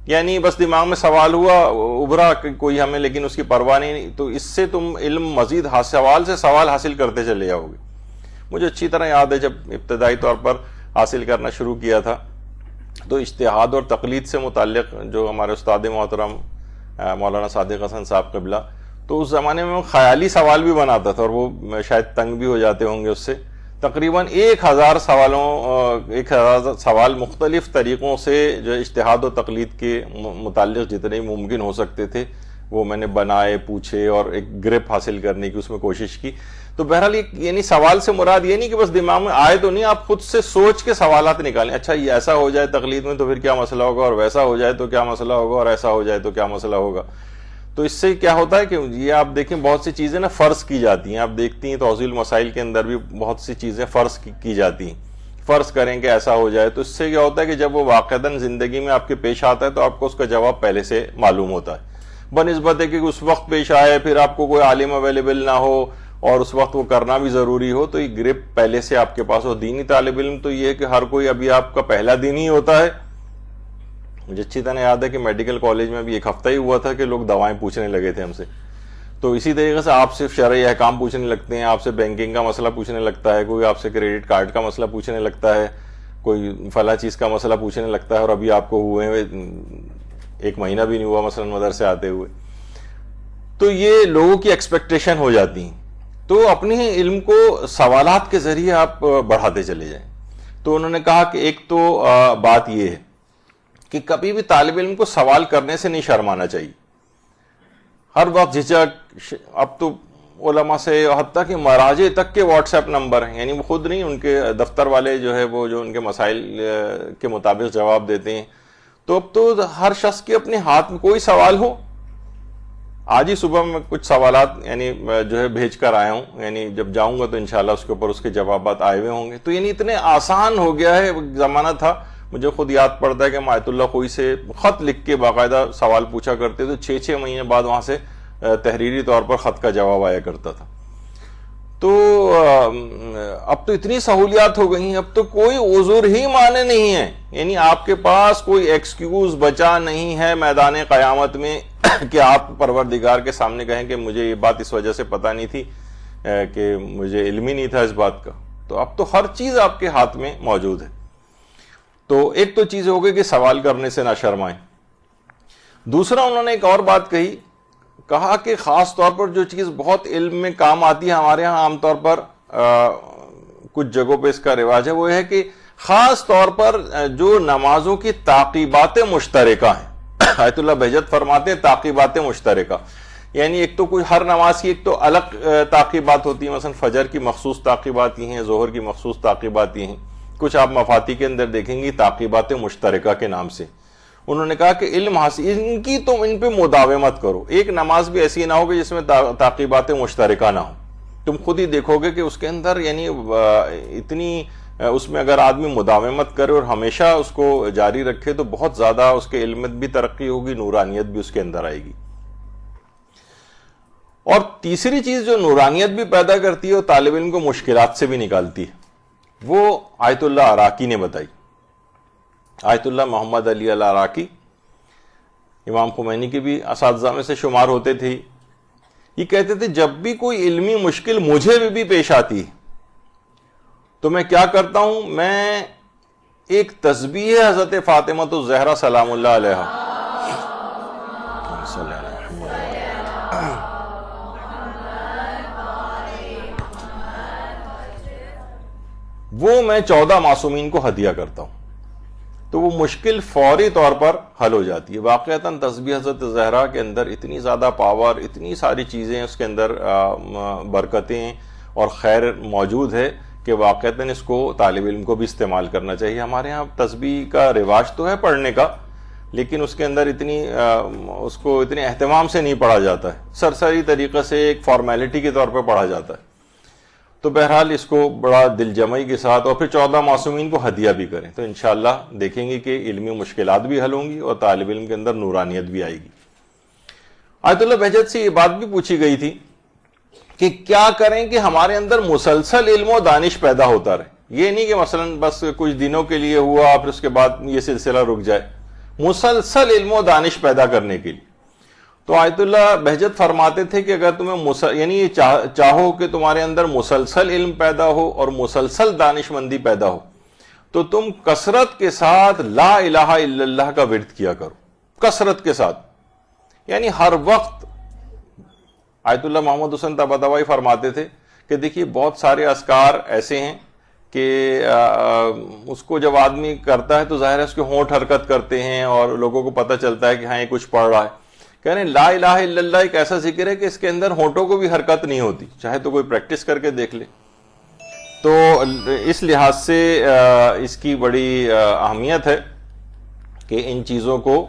یعنی بس دماغ میں سوال ہوا ابھرا کوئی ہمیں لیکن اس کی پرواہ نہیں، تو اس سے تم علم مزید سوال سے سوال حاصل کرتے چلے جاؤ گے. مجھے اچھی طرح یاد ہے جب ابتدائی طور پر حاصل کرنا شروع کیا تھا تو اجتہاد اور تقلید سے متعلق جو ہمارے استاد محترم مولانا صادق حسن صاحب قبلہ، تو اس زمانے میں خیالی سوال بھی بناتا تھا اور وہ شاید تنگ بھی ہو جاتے ہوں گے اس سے. تقریباً 1000 سوال مختلف طریقوں سے جو اجتہاد و تقلید کے متعلق جتنے ممکن ہو سکتے تھے وہ میں نے بنائے، پوچھے اور ایک گرپ حاصل کرنے کی اس میں کوشش کی. تو بہرحال یعنی سوال سے مراد یہ نہیں کہ بس دماغ میں آئے تو نہیں، آپ خود سے سوچ کے سوالات نکالیں. اچھا یہ ایسا ہو جائے تقلید میں تو پھر کیا مسئلہ ہوگا، اور ویسا ہو جائے تو کیا مسئلہ ہوگا، اور ایسا ہو جائے تو کیا مسئلہ ہوگا. تو اس سے کیا ہوتا ہے کہ یہ آپ دیکھیں بہت سی چیزیں نا فرض کی جاتی ہیں. آپ دیکھتی ہیں توضیح المسائل کے اندر بھی بہت سی چیزیں فرض کی جاتی ہیں. فرض کریں کہ ایسا ہو جائے، تو اس سے کیا ہوتا ہے کہ جب وہ واقعتاً زندگی میں آپ کے پیش آتا ہے تو آپ کو اس کا جواب پہلے سے معلوم ہوتا ہے، بنسبت ہے کہ اس وقت پیش آئے پھر آپ کو کوئی عالم اویلیبل نہ ہو اور اس وقت وہ کرنا بھی ضروری ہو. تو یہ گرپ پہلے سے آپ کے پاس ہو. دینی طالب علم تو یہ ہے کہ ہر کوئی ابھی آپ کا پہلا دن ہی ہوتا ہے مجھے اچھی طرح یاد ہے کہ میڈیکل کالج میں بھی ایک ہفتہ ہی ہوا تھا کہ لوگ دوائیں پوچھنے لگے تھے ہم سے. تو اسی طریقے سے آپ سے شرعی احکام پوچھنے لگتے ہیں, آپ سے بینکنگ کا مسئلہ پوچھنے لگتا ہے, کوئی آپ سے کریڈٹ کارڈ کا مسئلہ پوچھنے لگتا ہے, کوئی فلاں چیز کا مسئلہ پوچھنے لگتا ہے, اور ابھی آپ کو ہوئے ہوئے 1 مہینہ بھی نہیں ہوا مثلا مدرسے آتے ہوئے. تو یہ لوگوں کی ایکسپیکٹیشن ہو جاتی ہیں. تو اپنے علم کو سوالات کے ذریعے آپ بڑھاتے چلے جائیں. تو انہوں نے کہا کہ ایک تو بات یہ ہے کہ کبھی بھی طالب علم کو سوال کرنے سے نہیں شرمانا چاہیے. ہر وقت جھجک, اب تو علماء سے حتیٰ کہ مراجع تک کے واٹس ایپ نمبر ہیں, یعنی وہ خود نہیں, ان کے دفتر والے جو ہے وہ جو ان کے مسائل کے مطابق جواب دیتے ہیں. تو اب تو ہر شخص کے اپنے ہاتھ میں کوئی سوال ہو. آج ہی صبح میں کچھ سوالات یعنی جو ہے بھیج کر آیا ہوں, یعنی جب جاؤں گا تو انشاءاللہ اس کے اوپر اس کے جوابات آئے ہوئے ہوں گے. تو یعنی اتنے آسان ہو گیا ہے. زمانہ تھا, مجھے خود یاد پڑتا ہے کہ ہم آیت اللہ خوئی سے خط لکھ کے باقاعدہ سوال پوچھا کرتے, تو 6 مہینے بعد وہاں سے تحریری طور پر خط کا جواب آیا کرتا تھا. تو اب تو اتنی سہولیات ہو گئی ہیں, اب تو کوئی عذر ہی مانے نہیں ہے. یعنی آپ کے پاس کوئی ایکسکیوز بچا نہیں ہے میدان قیامت میں کہ آپ پروردگار کے سامنے کہیں کہ مجھے یہ بات اس وجہ سے پتہ نہیں تھی کہ مجھے علم ہی نہیں تھا اس بات کا. تو اب تو ہر چیز آپ کے ہاتھ میں موجود ہے. تو ایک تو چیز ہو گئی کہ سوال کرنے سے نہ شرمائیں. دوسرا انہوں نے ایک اور بات کہا کہ خاص طور پر جو چیز بہت علم میں کام آتی ہے ہمارے ہاں عام طور پر کچھ جگہوں پہ اس کا رواج ہے, وہ ہے کہ خاص طور پر جو نمازوں کی تعقیبات مشترکہ ہیں. آیت اللہ بہجت فرماتے ہیں تعقیبات مشترکہ, یعنی ایک تو کوئی ہر نماز کی ایک تو الگ تعقیبات ہوتی ہیں, مثلا فجر کی مخصوص تعقیبات ہیں, ظہر کی مخصوص تعقیبات ہیں, کچھ آپ مفاتی کے اندر دیکھیں گی تعقیبات مشترکہ کے نام سے. انہوں نے کہا کہ علم حاصل ان کی تم ان پہ مداومت کرو. ایک نماز بھی ایسی نہ ہو کہ جس میں تعقیبات مشترکہ نہ ہو. تم خود ہی دیکھو گے کہ اس کے اندر یعنی اتنی اس میں اگر آدمی مداومت کرے اور ہمیشہ اس کو جاری رکھے تو بہت زیادہ اس کے علم میں بھی ترقی ہوگی, نورانیت بھی اس کے اندر آئے گی. اور تیسری چیز جو نورانیت بھی پیدا کرتی ہے اور طالب علم کو مشکلات سے بھی نکالتی ہے, وہ آیت اللہ عراقی نے بتائی. آیت اللہ محمد علی العراقی امام خمینی کے بھی اساتذہ میں سے شمار ہوتے تھے. یہ کہتے تھے جب بھی کوئی علمی مشکل مجھے بھی پیش آتی تو میں کیا کرتا ہوں, میں ایک تسبیح حضرت فاطمہ الزہرا سلام اللہ علیہا وہ میں 14 معصومین کو ہدیہ کرتا ہوں, تو وہ مشکل فوری طور پر حل ہو جاتی ہے. واقعتاً تسبیح حضرت زہرا کے اندر اتنی زیادہ پاور, اتنی ساری چیزیں اس کے اندر برکتیں اور خیر موجود ہے کہ واقعتاً اس کو طالب علم کو بھی استعمال کرنا چاہیے. ہمارے ہاں تسبیح کا رواج تو ہے پڑھنے کا, لیکن اس کے اندر اس کو اتنے اہتمام سے نہیں پڑھا جاتا ہے, سرسری طریقے سے ایک فارمیلٹی کے طور پہ پڑھا جاتا ہے. تو بہرحال اس کو بڑا دل جمعی کے ساتھ اور پھر 14 معصومین کو ہدیہ بھی کریں تو انشاءاللہ دیکھیں گے کہ علمی مشکلات بھی حل ہوں گی اور طالب علم کے اندر نورانیت بھی آئے گی. آیت اللہ بہجت سے یہ بات بھی پوچھی گئی تھی کہ کیا کریں کہ ہمارے اندر مسلسل علم و دانش پیدا ہوتا رہے. یہ نہیں کہ مثلا بس کچھ دنوں کے لیے ہوا پھر اس کے بعد یہ سلسلہ رک جائے, مسلسل علم و دانش پیدا کرنے کے لیے. تو آیت اللہ بہجت فرماتے تھے کہ اگر تمہیں یعنی یہ چاہو کہ تمہارے اندر مسلسل علم پیدا ہو اور مسلسل دانش مندی پیدا ہو تو تم کثرت کے ساتھ لا الہ الا اللہ کا ورد کیا کرو, کثرت کے ساتھ. یعنی ہر وقت آیت اللہ محمد حسین طباطبائی فرماتے تھے کہ دیکھیے بہت سارے اذکار ایسے ہیں کہ اس کو جب آدمی کرتا ہے تو ظاہر ہے اس کے ہونٹ حرکت کرتے ہیں اور لوگوں کو پتہ چلتا ہے کہ ہاں یہ کچھ پڑھ رہا ہے. کہہ رہے ہیں لا الہ الا اللہ ایک ایسا ذکر ہے کہ اس کے اندر ہونٹوں کو بھی حرکت نہیں ہوتی, چاہے تو کوئی پریکٹس کر کے دیکھ لے. تو اس لحاظ سے اس کی بڑی اہمیت ہے کہ ان چیزوں کو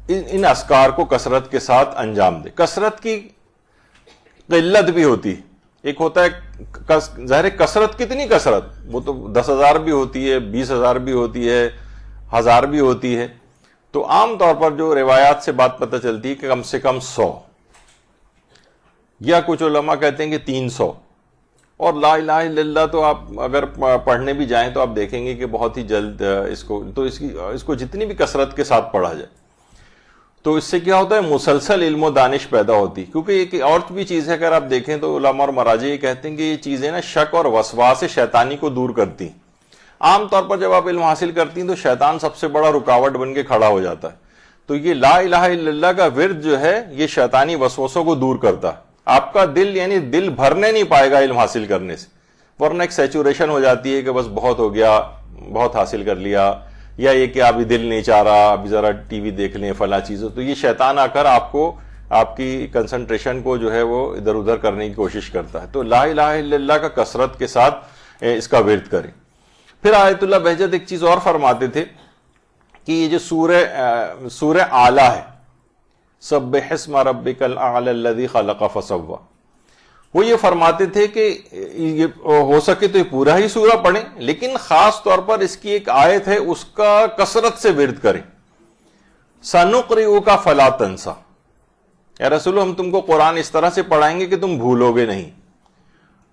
ان اذکار کو کثرت کے ساتھ انجام دے. کثرت کی قلت بھی ہوتی ہے, ایک ہوتا ہے ظاہر کثرت, کتنی کثرت, وہ تو 10,000 بھی ہوتی ہے, 20,000 بھی ہوتی ہے, 1,000 بھی ہوتی ہے. تو عام طور پر جو روایات سے بات پتہ چلتی ہے کہ کم سے کم 100 یا کچھ علماء کہتے ہیں کہ 300. اور لا الہ الا اللہ تو آپ اگر پڑھنے بھی جائیں تو آپ دیکھیں گے کہ بہت ہی جلد اس کو جتنی بھی کثرت کے ساتھ پڑھا جائے تو اس سے کیا ہوتا ہے مسلسل علم و دانش پیدا ہوتی. کیونکہ ایک اور بھی چیز ہے, اگر آپ دیکھیں تو علماء اور مراجع یہ کہتے ہیں کہ یہ چیزیں نا شک اور وسواس شیطانی کو دور کرتی ہیں. عام طور پر جب آپ علم حاصل کرتی ہیں تو شیطان سب سے بڑا رکاوٹ بن کے کھڑا ہو جاتا ہے. تو یہ لا الہ الا اللہ کا ورد جو ہے یہ شیطانی وسوسوں کو دور کرتا ہے. آپ کا دل یعنی دل بھرنے نہیں پائے گا علم حاصل کرنے سے, ورنہ ایک سیچوریشن ہو جاتی ہے کہ بس بہت ہو گیا, بہت حاصل کر لیا, یا یہ کہ ابھی دل نہیں چاہ رہا, ابھی ذرا ٹی وی دیکھ لیں فلاں چیزوں. تو یہ شیطان آ کر آپ کی کنسنٹریشن کو جو ہے وہ ادھر ادھر کرنے کی کوشش کرتا ہے. تو لا الہ الا اللہ کا کثرت کے ساتھ اس کا ورد کریں. پھر آیت اللہ بہجت ایک چیز اور فرماتے تھے کہ یہ جو سورہ اعلی ہے, سبح اسم ربک الاعلی الذی خلق فسوی, وہ یہ فرماتے تھے کہ یہ ہو سکے تو یہ پورا ہی سورہ پڑھیں, لیکن خاص طور پر اس کی ایک آیت ہے اس کا کثرت سے ورد کریں. سنقرئک فلا تنسیٰ, یا رسول ہم تم کو قرآن اس طرح سے پڑھائیں گے کہ تم بھولو گے نہیں.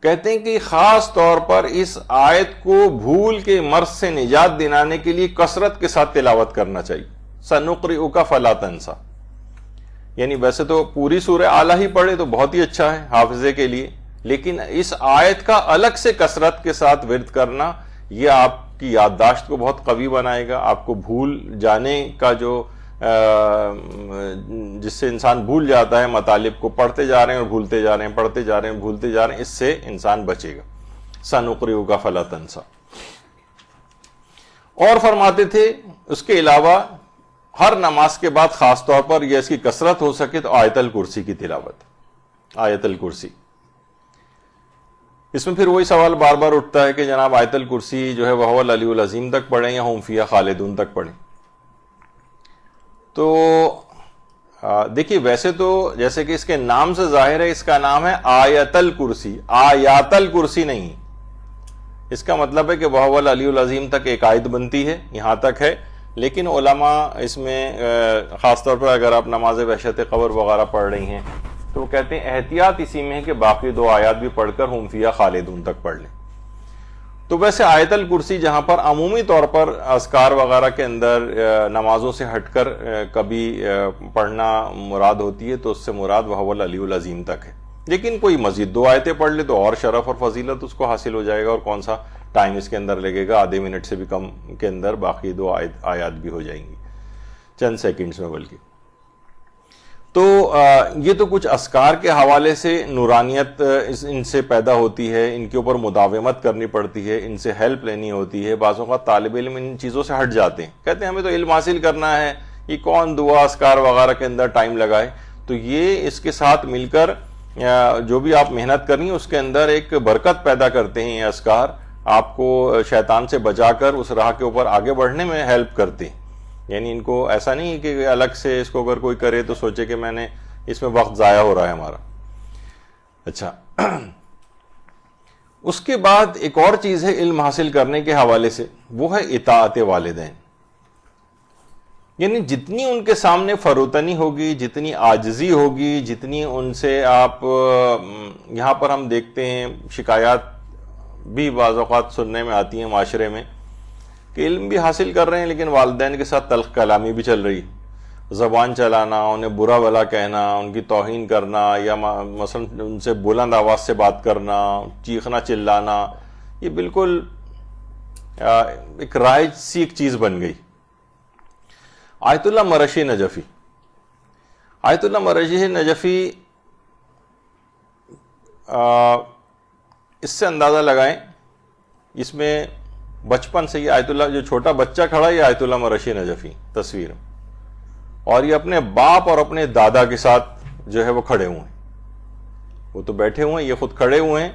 کہتے ہیں کہ خاص طور پر اس آیت کو بھول کے مرض سے نجات دلانے کے لیے کثرت کے ساتھ تلاوت کرنا چاہیے. سنقرئک فلا تنسیٰ, یعنی ویسے تو پوری سورہ اعلیٰ ہی پڑھے تو بہت ہی اچھا ہے حافظے کے لیے, لیکن اس آیت کا الگ سے کثرت کے ساتھ ورد کرنا یہ آپ کی یادداشت کو بہت قوی بنائے گا. آپ کو بھول جانے کا جو جس سے انسان بھول جاتا ہے مطالب کو, پڑھتے جا رہے ہیں اور بھولتے جا رہے ہیں, پڑھتے جا رہے ہیں بھولتے جا رہے ہیں, اس سے انسان بچے گا. سنقرئک فلا تنسیٰ. اور فرماتے تھے اس کے علاوہ ہر نماز کے بعد خاص طور پر یہ اس کی کثرت ہو سکے تو آیت الکرسی کی تلاوت. آیت الکرسی, اس میں پھر وہی سوال بار بار اٹھتا ہے کہ جناب آیت الکرسی جو ہے وہ العلی العظیم تک پڑھیں یا ہم فیہا خالدون تک پڑھیں. تو دیکھیے ویسے تو جیسے کہ اس کے نام سے ظاہر ہے اس کا نام ہے آیت الکرسی, آیات الکرسی نہیں. اس کا مطلب ہے کہ وہ العلی العظیم تک ایک آیت بنتی ہے, یہاں تک ہے. لیکن علماء اس میں خاص طور پر اگر آپ نماز وحشت قبر وغیرہ پڑھ رہی ہیں تو وہ کہتے ہیں احتیاط اسی میں ہے کہ باقی 2 آیات بھی پڑھ کر ہم فیہا خالدون تک پڑھ لیں. تو ویسے آیت الکرسی جہاں پر عمومی طور پر اذکار وغیرہ کے اندر نمازوں سے ہٹ کر کبھی پڑھنا مراد ہوتی ہے تو اس سے مراد وہ العلی العظیم تک ہے. لیکن کوئی مزید 2 آیتیں پڑھ لے تو اور شرف اور فضیلت اس کو حاصل ہو جائے گا, اور کون سا ٹائم اس کے اندر لگے گا, آدھے منٹ سے بھی کم کے اندر باقی 2 آیات بھی ہو جائیں گی, چند سیکنڈز میں بلکہ. تو یہ تو کچھ اذکار کے حوالے سے نورانیت ان سے پیدا ہوتی ہے, ان کے اوپر مداومت کرنی پڑتی ہے, ان سے ہیلپ لینی ہوتی ہے. بعض اوقات طالب علم ان چیزوں سے ہٹ جاتے ہیں, کہتے ہیں ہمیں تو علم حاصل کرنا ہے, یہ کون دعا اذکار وغیرہ کے اندر ٹائم لگائے. تو یہ اس کے ساتھ مل کر جو بھی آپ محنت کرنی اس کے اندر ایک برکت پیدا کرتے ہیں. یہ اذکار آپ کو شیطان سے بچا کر اس راہ کے اوپر آگے بڑھنے میں ہیلپ کرتے ہیں. یعنی ان کو ایسا نہیں کہ الگ سے اس کو اگر کوئی کرے تو سوچے کہ میں نے اس میں وقت ضائع ہو رہا ہے ہمارا. اچھا, اس کے بعد ایک اور چیز ہے علم حاصل کرنے کے حوالے سے, وہ ہے اطاعت والدین. یعنی جتنی ان کے سامنے فروتنی ہوگی, جتنی عاجزی ہوگی, جتنی ان سے آپ یہاں پر ہم دیکھتے ہیں شکایات بھی بعض اوقات سننے میں آتی ہیں معاشرے میں کہ علم بھی حاصل کر رہے ہیں لیکن والدین کے ساتھ تلخ کلامی بھی چل رہی, زبان چلانا, انہیں برا بھلا کہنا, ان کی توہین کرنا, یا مثلا ان سے بلند آواز سے بات کرنا, چیخنا چلانا, یہ بالکل ایک رائج سی ایک چیز بن گئی. آیت اللہ مرشی نجفی, آیت اللہ مرشی نجفی اس سے اندازہ لگائیں, اس میں بچپن سے یہ آیت اللہ جو چھوٹا بچہ کھڑا ہے یہ آیت اللہ مرشی نجفی تصویر, اور یہ اپنے باپ اور اپنے دادا کے ساتھ جو ہے وہ کھڑے ہوئے ہیں. وہ تو بیٹھے ہوئے ہیں, یہ خود کھڑے ہوئے ہیں,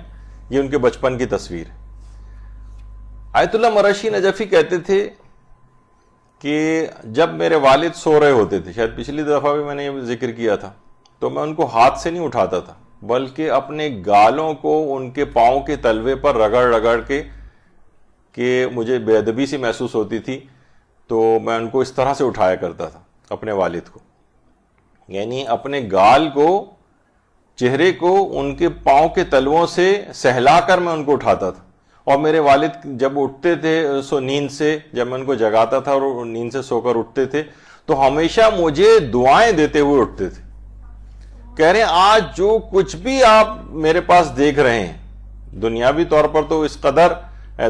یہ ان کے بچپن کی تصویر ہے. آیت اللہ مرشی نجفی کہتے تھے کہ جب میرے والد سو رہے ہوتے تھے, شاید پچھلی دفعہ بھی میں نے یہ ذکر کیا تھا, تو میں ان کو ہاتھ سے نہیں اٹھاتا تھا بلکہ اپنے گالوں کو ان کے پاؤں کے تلوے پر رگڑ رگڑ کے, کہ مجھے بے ادبی سی محسوس ہوتی تھی تو میں ان کو اس طرح سے اٹھایا کرتا تھا اپنے والد کو. یعنی اپنے گال کو چہرے کو ان کے پاؤں کے تلووں سے سہلا کر میں ان کو اٹھاتا تھا. اور میرے والد جب اٹھتے تھے نیند سے، جب میں ان کو جگاتا تھا اور نیند سے سو کر اٹھتے تھے تو ہمیشہ مجھے دعائیں دیتے ہوئے اٹھتے تھے. کہہ رہے ہیں آج جو کچھ بھی آپ میرے پاس دیکھ رہے ہیں، دنیاوی طور پر تو اس قدر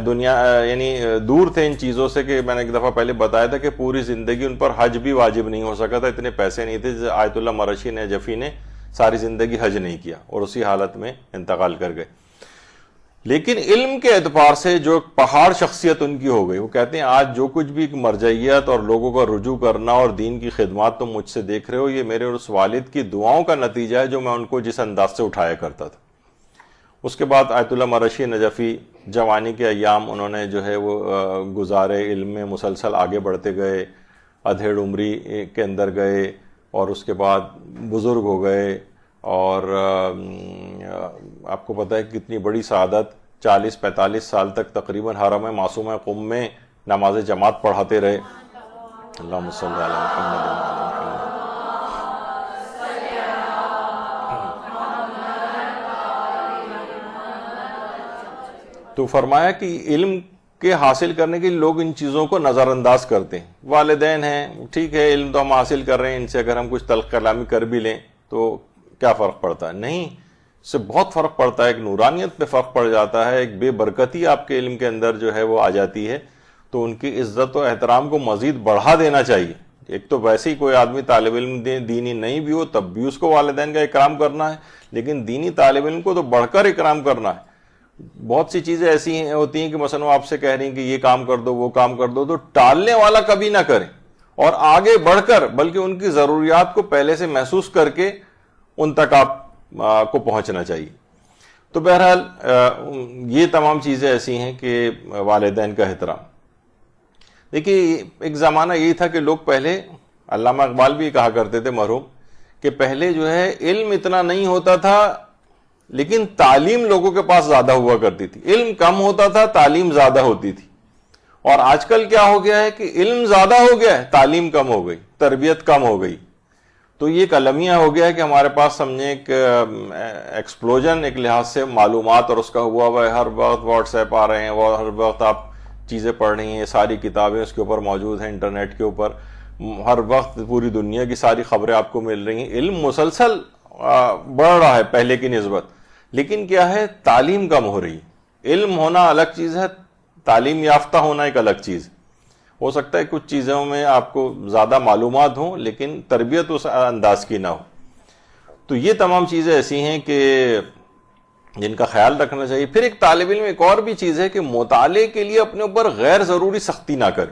دنیا یعنی دور تھے ان چیزوں سے کہ میں نے ایک دفعہ پہلے بتایا تھا کہ پوری زندگی ان پر حج بھی واجب نہیں ہو سکا تھا، اتنے پیسے نہیں تھے. آیت اللہ مرشی نے جفی نے ساری زندگی حج نہیں کیا اور اسی حالت میں انتقال کر گئے. لیکن علم کے اعتبار سے جو پہاڑ شخصیت ان کی ہو گئی. وہ کہتے ہیں آج جو کچھ بھی مرجعیت اور لوگوں کا رجوع کرنا اور دین کی خدمات تم مجھ سے دیکھ رہے ہو، یہ میرے اور اس والد کی دعاؤں کا نتیجہ ہے جو میں ان کو جس انداز سے اٹھایا کرتا تھا. اس کے بعد آیت اللہ مرشی نجفی جوانی کے ایام انہوں نے جو ہے وہ گزارے، علم میں مسلسل آگے بڑھتے گئے، ادھیڑ عمری کے اندر گئے اور اس کے بعد بزرگ ہو گئے. اور آپ کو پتہ ہے کہ کتنی بڑی سعادت، 40-45 سال تک تقریباً حرم معصومہ قم میں نماز جماعت پڑھاتے رہے. اللہم صلی علی محمد وعلی محمد. تو فرمایا کہ علم کے حاصل کرنے کے لیے لوگ ان چیزوں کو نظر انداز کرتے ہیں. والدین ہیں، ٹھیک ہے علم تو ہم حاصل کر رہے ہیں، ان سے اگر ہم کچھ تلخ کلامی کر بھی لیں تو کیا فرق پڑتا ہے؟ نہیں، اس سے بہت فرق پڑتا ہے. ایک نورانیت پہ فرق پڑ جاتا ہے، ایک بے برکتی آپ کے علم کے اندر جو ہے وہ آ جاتی ہے. تو ان کی عزت و احترام کو مزید بڑھا دینا چاہیے. ایک تو ویسے ہی کوئی آدمی طالب علم دینی نہیں بھی ہو تب بھی اس کو والدین کا اکرام کرنا ہے، لیکن دینی طالب علم کو تو بڑھ کر اکرام کرنا ہے. بہت سی چیزیں ایسی ہوتی ہیں کہ مثلا وہ آپ سے کہہ رہی ہیں کہ یہ کام کر دو وہ کام کر دو، تو ٹالنے والا کبھی نہ کرے اور آگے بڑھ کر بلکہ ان کی ضروریات کو پہلے سے محسوس کر کے ان تک آپ کو پہنچنا چاہیے. تو بہرحال یہ تمام چیزیں ایسی ہیں کہ والدین کا احترام. دیکھیے ایک زمانہ یہی تھا کہ لوگ پہلے، علامہ اقبال بھی کہا کرتے تھے مرحوم، کہ پہلے جو ہے علم اتنا نہیں ہوتا تھا لیکن تعلیم لوگوں کے پاس زیادہ ہوا کرتی تھی. علم کم ہوتا تھا، تعلیم زیادہ ہوتی تھی. اور آج کل کیا ہو گیا ہے کہ علم زیادہ ہو گیا ہے، تعلیم کم ہو گئی، تربیت کم ہو گئی. تو یہ ایک المیہ ہو گیا ہے کہ ہمارے پاس سمجھیں ایک ایکسپلوژن ایک لحاظ سے معلومات اور اس کا ہوا ہوا ہے. ہر وقت واٹس ایپ آ رہے ہیں، وہ ہر وقت آپ چیزیں پڑھ رہی ہیں، ساری کتابیں اس کے اوپر موجود ہیں، انٹرنیٹ کے اوپر ہر وقت پوری دنیا کی ساری خبریں آپ کو مل رہی ہیں. علم مسلسل بڑھ رہا ہے پہلے کی نسبت، لیکن کیا ہے تعلیم کم ہو رہی ہے. علم ہونا الگ چیز ہے، تعلیم یافتہ ہونا ایک الگ چیز. ہو سکتا ہے کچھ چیزوں میں آپ کو زیادہ معلومات ہوں لیکن تربیت اس انداز کی نہ ہو. تو یہ تمام چیزیں ایسی ہیں کہ جن کا خیال رکھنا چاہیے. پھر ایک طالب علم ایک اور بھی چیز ہے کہ مطالعے کے لیے اپنے اوپر غیر ضروری سختی نہ کرے.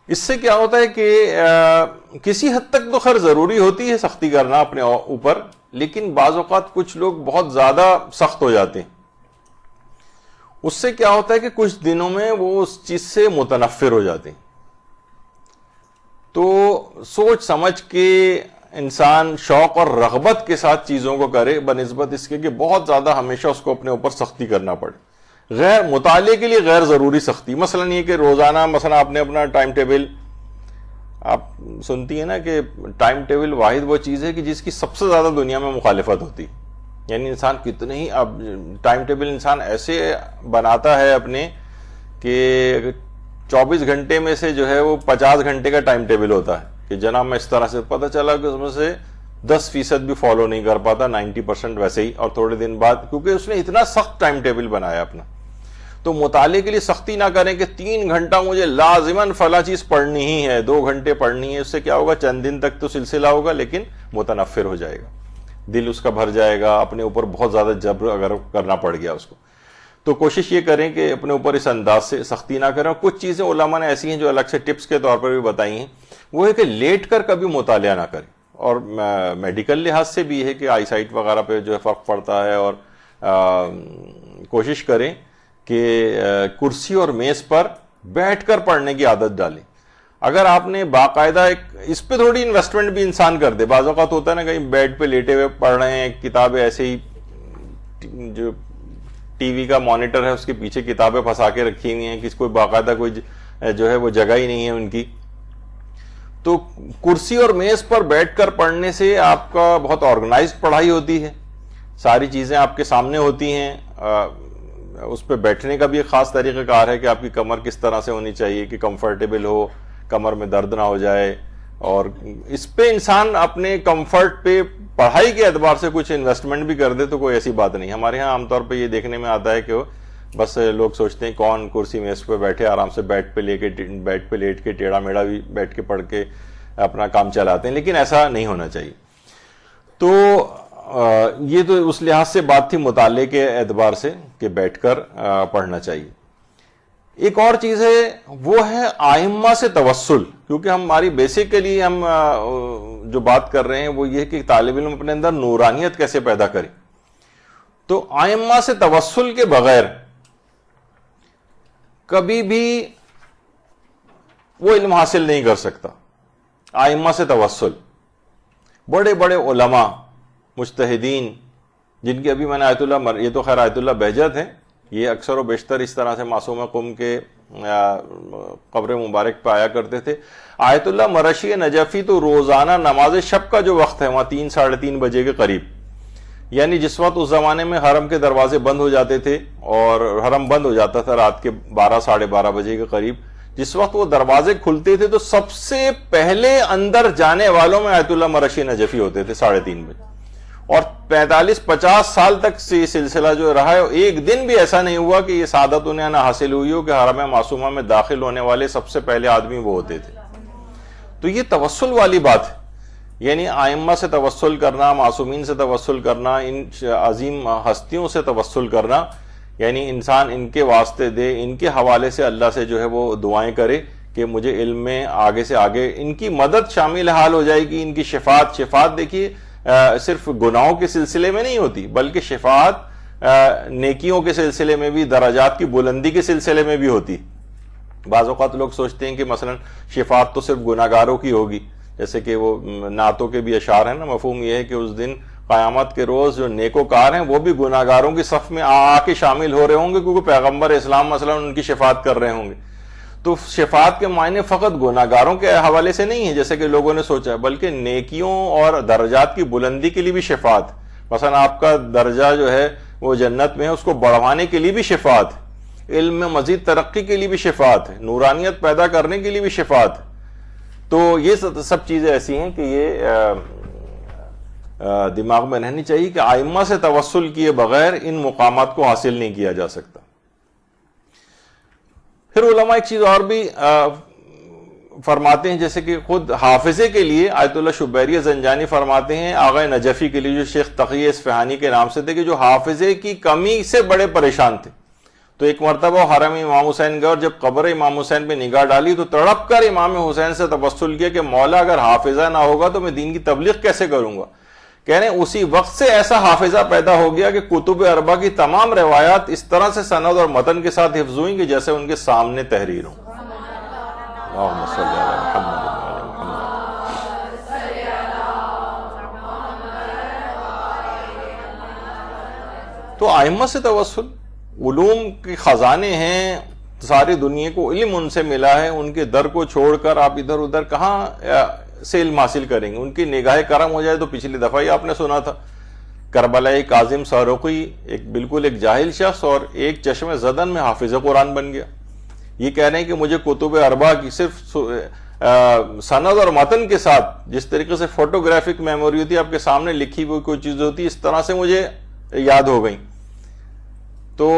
اس سے کیا ہوتا ہے کہ کسی حد تک تو خیر ضروری ہوتی ہے سختی کرنا اپنے اوپر، لیکن بعض اوقات کچھ لوگ بہت زیادہ سخت ہو جاتے ہیں. اس سے کیا ہوتا ہے کہ کچھ دنوں میں وہ اس چیز سے متنفر ہو جاتے ہیں. تو سوچ سمجھ کے انسان شوق اور رغبت کے ساتھ چیزوں کو کرے بنسبت اس کے کہ بہت زیادہ ہمیشہ اس کو اپنے اوپر سختی کرنا پڑے. غیر مطالعے کے لیے غیر ضروری سختی، مثلا یہ کہ روزانہ مثلا آپ نے اپنا ٹائم ٹیبل، آپ سنتی ہیں نا کہ ٹائم ٹیبل واحد وہ چیز ہے کہ جس کی سب سے زیادہ دنیا میں مخالفت ہوتی. یعنی انسان کتنے ہی اب ٹائم ٹیبل انسان ایسے بناتا ہے اپنے کہ 24 گھنٹے میں سے جو ہے وہ 50 گھنٹے کا ٹائم ٹیبل ہوتا ہے کہ جناب میں اس طرح سے، پتہ چلا کہ اس میں سے 10% بھی فالو نہیں کر پاتا، 90% ویسے ہی. اور تھوڑے دن بعد کیونکہ اس نے اتنا سخت ٹائم ٹیبل بنایا اپنا. تو مطالعے کے لیے سختی نہ کریں کہ 3 گھنٹہ مجھے لازماً فلاں چیز پڑھنی ہی ہے، 2 گھنٹے پڑھنی ہے. اس سے کیا ہوگا، چند دن تک تو سلسلہ ہوگا لیکن متنفر ہو جائے گا، دل اس کا بھر جائے گا، اپنے اوپر بہت زیادہ جبر اگر کرنا پڑ گیا اس کو. تو کوشش یہ کریں کہ اپنے اوپر اس انداز سے سختی نہ کریں. کچھ چیزیں علماء نے ایسی ہیں جو الگ سے ٹپس کے طور پر بھی بتائی ہیں، وہ ہے کہ لیٹ کر کبھی مطالعہ نہ کریں. اور میڈیکل لحاظ سے بھی ہے کہ آئی سائٹ وغیرہ پہ جو ہے فرق پڑتا ہے. اور کوشش کریں کہ کرسی اور میز پر بیٹھ کر پڑھنے کی عادت ڈالیں. اگر آپ نے باقاعدہ ایک اس پہ تھوڑی انویسٹمنٹ بھی انسان کر دے. بعض اوقات ہوتا ہے نا کہیں بیڈ پہ لیٹے ہوئے پڑھ رہے ہیں کتابیں، ایسے ہی جو ٹی وی کا مانیٹر ہے اس کے پیچھے کتابیں پھنسا کے رکھی ہوئی ہیں، کسی کوئی باقاعدہ کوئی جو ہے وہ جگہ ہی نہیں ہے ان کی. تو کرسی اور میز پر بیٹھ کر پڑھنے سے آپ کا بہت آرگنائزڈ پڑھائی ہوتی ہے، ساری چیزیں آپ کے سامنے ہوتی ہیں. اس پہ بیٹھنے کا بھی ایک خاص طریقہ کار ہے کہ آپ کی کمر کس طرح سے ہونی چاہیے کہ کمفرٹیبل ہو، کمر میں درد نہ ہو جائے. اور اس پہ انسان اپنے کمفرٹ پہ پڑھائی کے اعتبار سے کچھ انویسٹمنٹ بھی کر دے تو کوئی ایسی بات نہیں. ہمارے ہاں عام طور پہ یہ دیکھنے میں آتا ہے کہ بس لوگ سوچتے ہیں کون کرسی میز پہ بیٹھے آرام سے بیڈ پہ لیٹ کے ٹیڑھا میڑا بھی بیٹھ کے پڑھ کے اپنا کام چلاتے ہیں، لیکن ایسا نہیں ہونا چاہیے. تو یہ تو اس لحاظ سے بات تھی مطالعے کے اعتبار سے کہ بیٹھ کر پڑھنا چاہیے. ایک اور چیز ہے وہ ہے ائمہ سے توسل، کیونکہ ہماری بیسیکلی ہم جو بات کر رہے ہیں وہ یہ کہ طالب علم اپنے اندر نورانیت کیسے پیدا کرے. تو ائمہ سے توسل کے بغیر کبھی بھی وہ علم حاصل نہیں کر سکتا. ائمہ سے توسل، بڑے بڑے علماء مجتہدین جن کی ابھی میں نے یہ تو خیر آیت اللہ بہجت ہیں، یہ اکثر و بیشتر اس طرح سے معصوم قم کے قبر مبارک پہ آیا کرتے تھے. آیت اللہ مرشی نجفی تو روزانہ نماز شب کا جو وقت ہے وہاں 3 ساڑھے 3 بجے کے قریب، یعنی جس وقت اس زمانے میں حرم کے دروازے بند ہو جاتے تھے اور حرم بند ہو جاتا تھا رات کے 12 ساڑھے 12 بجے کے قریب، جس وقت وہ دروازے کھلتے تھے تو سب سے پہلے اندر جانے والوں میں آیت اللہ مرشی نجفی ہوتے تھے 3:30 بجے. اور 45-50 سال تک سے یہ سلسلہ جو رہا ہے، ایک دن بھی ایسا نہیں ہوا کہ یہ سعادت انہیں نہ حاصل ہوئی ہو کہ حرم معصومہ میں داخل ہونے والے سب سے پہلے آدمی وہ ہوتے تھے. تو یہ توسل والی بات ہے، یعنی ائمہ سے توسل کرنا، معصومین سے توسل کرنا، ان عظیم ہستیوں سے توسل کرنا، یعنی انسان ان کے واسطے دے، ان کے حوالے سے اللہ سے جو ہے وہ دعائیں کرے کہ مجھے علم میں آگے سے آگے ان کی مدد شامل حال ہو جائے گی. ان کی شفاعت دیکھیے صرف گناہوں کے سلسلے میں نہیں ہوتی، بلکہ شفاعت نیکیوں کے سلسلے میں بھی، درجات کی بلندی کے سلسلے میں بھی ہوتی. بعض اوقات لوگ سوچتے ہیں کہ مثلا شفاعت تو صرف گناہگاروں کی ہوگی، جیسے کہ وہ نعتوں کے بھی اشعار ہیں نا، مفہوم یہ ہے کہ اس دن قیامت کے روز جو نیکوکار ہیں وہ بھی گناہگاروں کی صف میں آ کے شامل ہو رہے ہوں گے، کیونکہ پیغمبر اسلام مثلا ان کی شفاعت کر رہے ہوں گے. تو شفاعت کے معنی فقط گناہگاروں کے حوالے سے نہیں ہے جیسے کہ لوگوں نے سوچا، بلکہ نیکیوں اور درجات کی بلندی کے لیے بھی شفاعت. مثلا آپ کا درجہ جو ہے وہ جنت میں ہے، اس کو بڑھوانے کے لیے بھی شفاعت، علم میں مزید ترقی کے لیے بھی شفاعت ہے، نورانیت پیدا کرنے کے لیے بھی شفاعت. تو یہ سب چیزیں ایسی ہیں کہ یہ دماغ میں رہنی چاہیے کہ ائمہ سے توسل کیے بغیر ان مقامات کو حاصل نہیں کیا جا سکتا. پھر علماء ایک چیز اور بھی فرماتے ہیں، جیسے کہ خود حافظے کے لیے آیت اللہ شبیری زنجانی فرماتے ہیں آغا نجفی کے لیے جو شیخ تقی اصفہانی کے نام سے تھے، کہ جو حافظے کی کمی سے بڑے پریشان تھے. تو ایک مرتبہ حرم امام حسین گئے اور جب قبر امام حسین پہ نگاہ ڈالی تو تڑپ کر امام حسین سے توسل کیا کہ مولا اگر حافظہ نہ ہوگا تو میں دین کی تبلیغ کیسے کروں گا. کہہ رہے ہیں اسی وقت سے ایسا حافظہ پیدا ہو گیا کہ کتب اربع کی تمام روایات اس طرح سے سند اور متن کے ساتھ حفظ ہوئیں کہ جیسے ان کے سامنے تحریر ہوں. اللہم صلی علی محمد وعلی محمد. تو ائمہ سے توسل، علوم کے خزانے ہیں، ساری دنیا کو علم ان سے ملا ہے، ان کے در کو چھوڑ کر آپ ادھر ادھر کہاں سے علم حاصل کریں گے. ان کی نگاہ کرم ہو جائے تو پچھلی دفعہ ہی آپ نے سنا تھا کربلائی کاظم سارقی بالکل ایک جاہل شخص اور ایک چشم زدن میں حافظ قرآن بن گیا. یہ کہہ رہے ہیں کہ مجھے کتب اربع کی صرف سند اور متن کے ساتھ، جس طریقے سے فوٹوگرافک میموری ہوتی ہے، آپ کے سامنے لکھی ہوئی کوئی چیز ہوتی ہے، اس طرح سے مجھے یاد ہو گئی. تو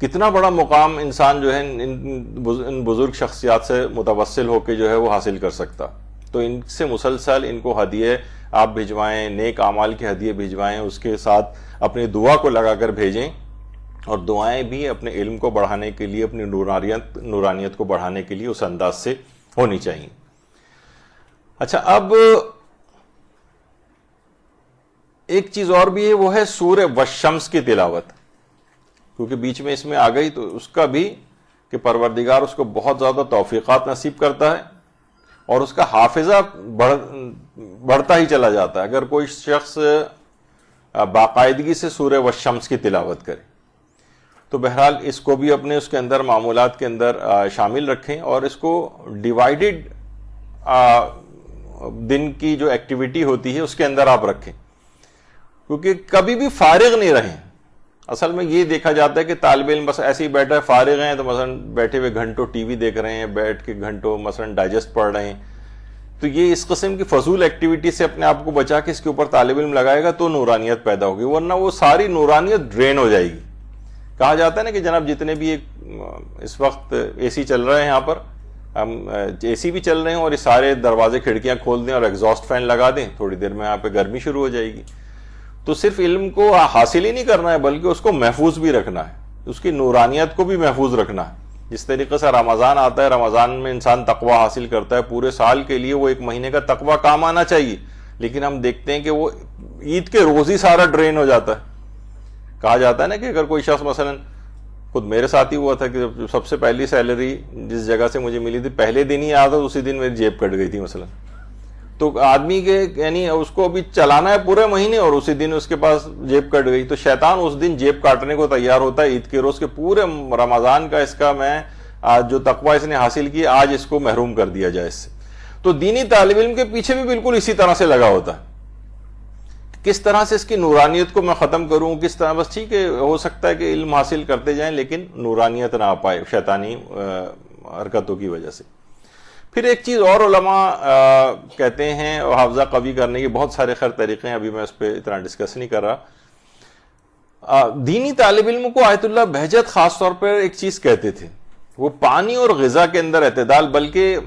کتنا بڑا مقام انسان جو ہے ان بزرگ شخصیات سے متوسل ہو کے جو ہے وہ حاصل کر سکتا. تو ان سے مسلسل ان کو ہدیے آپ بھجوائیں، نیک اعمال کے ہدیے بھجوائیں، اس کے ساتھ اپنی دعا کو لگا کر بھیجیں، اور دعائیں بھی اپنے علم کو بڑھانے کے لیے، اپنی نورانیت کو بڑھانے کے لیے اس انداز سے ہونی چاہیے. اچھا، اب ایک چیز اور بھی ہے، وہ ہے سورہ والشمس کی تلاوت، کیونکہ بیچ میں اس میں آ گئی تو اس کا بھی کہ پروردگار اس کو بہت زیادہ توفیقات نصیب کرتا ہے اور اس کا حافظہ بڑھتا ہی چلا جاتا ہے اگر کوئی شخص باقاعدگی سے سورہ والشمس کی تلاوت کرے. تو بہرحال اس کو بھی اپنے اس کے اندر معمولات کے اندر شامل رکھیں، اور اس کو ڈیوائیڈڈ دن کی جو ایکٹیویٹی ہوتی ہے اس کے اندر آپ رکھیں، کیونکہ کبھی بھی فارغ نہیں رہیں۔ اصل میں یہ دیکھا جاتا ہے کہ طالب علم بس ایسے ہی بیٹھا ہے، فارغ ہیں تو مثلا بیٹھے ہوئے گھنٹوں ٹی وی دیکھ رہے ہیں، بیٹھ کے گھنٹوں مثلا ڈائجسٹ پڑھ رہے ہیں، تو یہ اس قسم کی فضول ایکٹیویٹی سے اپنے آپ کو بچا کے اس کے اوپر طالب علم لگائے گا تو نورانیت پیدا ہوگی، ورنہ وہ ساری نورانیت ڈرین ہو جائے گی۔ کہا جاتا ہے نا کہ جناب جتنے بھی اس وقت اے سی چل رہے ہیں، یہاں پر ہم اے سی بھی چل رہے ہیں، اور یہ سارے دروازے کھڑکیاں کھول دیں اور ایگزاسٹ فین لگا دیں، تھوڑی دیر میں یہاں پہ گرمی شروع ہو جائے گی۔ تو صرف علم کو حاصل ہی نہیں کرنا ہے بلکہ اس کو محفوظ بھی رکھنا ہے، اس کی نورانیت کو بھی محفوظ رکھنا ہے۔ جس طریقے سے رمضان آتا ہے، رمضان میں انسان تقوی حاصل کرتا ہے، پورے سال کے لیے وہ ایک مہینے کا تقوی کام آنا چاہیے، لیکن ہم دیکھتے ہیں کہ وہ عید کے روز ہی سارا ڈرین ہو جاتا ہے۔ کہا جاتا ہے نا کہ اگر کوئی شخص مثلا، خود میرے ساتھ ہی ہوا تھا کہ سب سے پہلی سیلری جس جگہ سے مجھے ملی تھی، پہلے دن ہی آیا تھا، اسی دن میری جیب کٹ گئی تھی مثلا۔ تو آدمی کے یعنی اس کو ابھی چلانا ہے پورے مہینے اور اسی دن اس کے پاس جیب کٹ گئی، تو شیطان اس دن جیب کاٹنے کو تیار ہوتا ہے عید کے روز، کے پورے رمضان کا اس کا میں جو تقوی اس نے حاصل کی آج اس کو محروم کر دیا جائے اس سے۔ تو دینی طالب علم کے پیچھے بھی بالکل اسی طرح سے لگا ہوتا ہے، کس طرح سے اس کی نورانیت کو میں ختم کروں، کس طرح، بس ٹھیک ہے ہو سکتا ہے کہ علم حاصل کرتے جائیں لیکن نورانیت نہ آ پائے شیطانی حرکتوں کی وجہ سے۔ پھر ایک چیز اور علماء کہتے ہیں، حافظہ قوی کرنے کے بہت سارے خیر طریقے ہیں، ابھی میں اس پہ اتنا ڈسکس نہیں کر رہا۔ دینی طالب علم کو آیت اللہ بہجت خاص طور پر ایک چیز کہتے تھے، وہ پانی اور غذا کے اندر اعتدال، بلکہ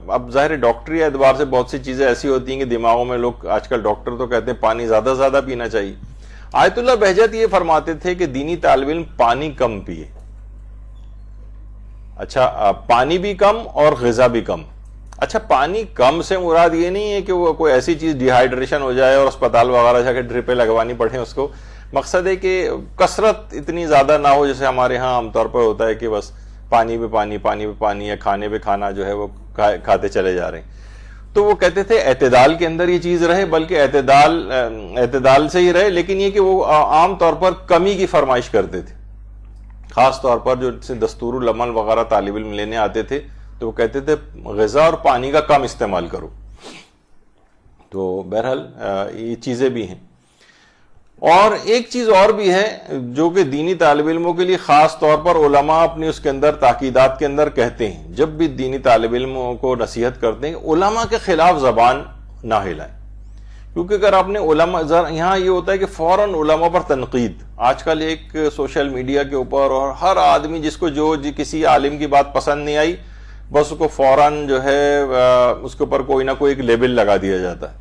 اب ظاہر ڈاکٹری اعتبار سے بہت سی چیزیں ایسی ہوتی ہیں کہ دماغوں میں لوگ آج کل ڈاکٹر تو کہتے ہیں پانی زیادہ زیادہ پینا چاہیے۔ آیت اللہ بہجت یہ فرماتے تھے کہ دینی طالب علم پانی کم پیے۔ اچھا، پانی بھی کم اور غذا بھی کم۔ اچھا، پانی کم سے مراد یہ نہیں ہے کہ وہ کوئی ایسی چیز ڈی ہائیڈریشن ہو جائے اور اسپتال وغیرہ جا کے ڈرپیں لگوانی پڑیں اس کو، مقصد ہے کہ کثرت اتنی زیادہ نہ ہو جیسے ہمارے ہاں عام طور پر ہوتا ہے کہ بس پانی پہ پانی، پانی پہ پانی، یا کھانے پہ کھانا جو ہے وہ کھاتے چلے جا رہے ہیں۔ تو وہ کہتے تھے اعتدال کے اندر یہ چیز رہے، بلکہ اعتدال سے ہی رہے، لیکن یہ کہ وہ عام طور پر کمی کی فرمائش کرتے تھے، خاص طور پر جو دستور العمل وغیرہ طالب علم لینے آتے تھے تو وہ کہتے تھے غذا اور پانی کا کم استعمال کرو۔ تو بہرحال یہ چیزیں بھی ہیں، اور ایک چیز اور بھی ہے جو کہ دینی طالب علموں کے لیے خاص طور پر علماء اپنی اس کے اندر تاکیدات کے اندر کہتے ہیں، جب بھی دینی طالب علموں کو نصیحت کرتے ہیں، علماء کے خلاف زبان نہ ہلائیں، کیونکہ اگر آپ نے علماء، یہاں یہ ہوتا ہے کہ فوراً علماء پر تنقید، آج کل ایک سوشل میڈیا کے اوپر، اور ہر آدمی جس کو جو کسی عالم کی بات پسند نہیں آئی بس اس کو فوراً جو ہے اس کے اوپر کوئی نہ کوئی ایک لیبل لگا دیا جاتا ہے،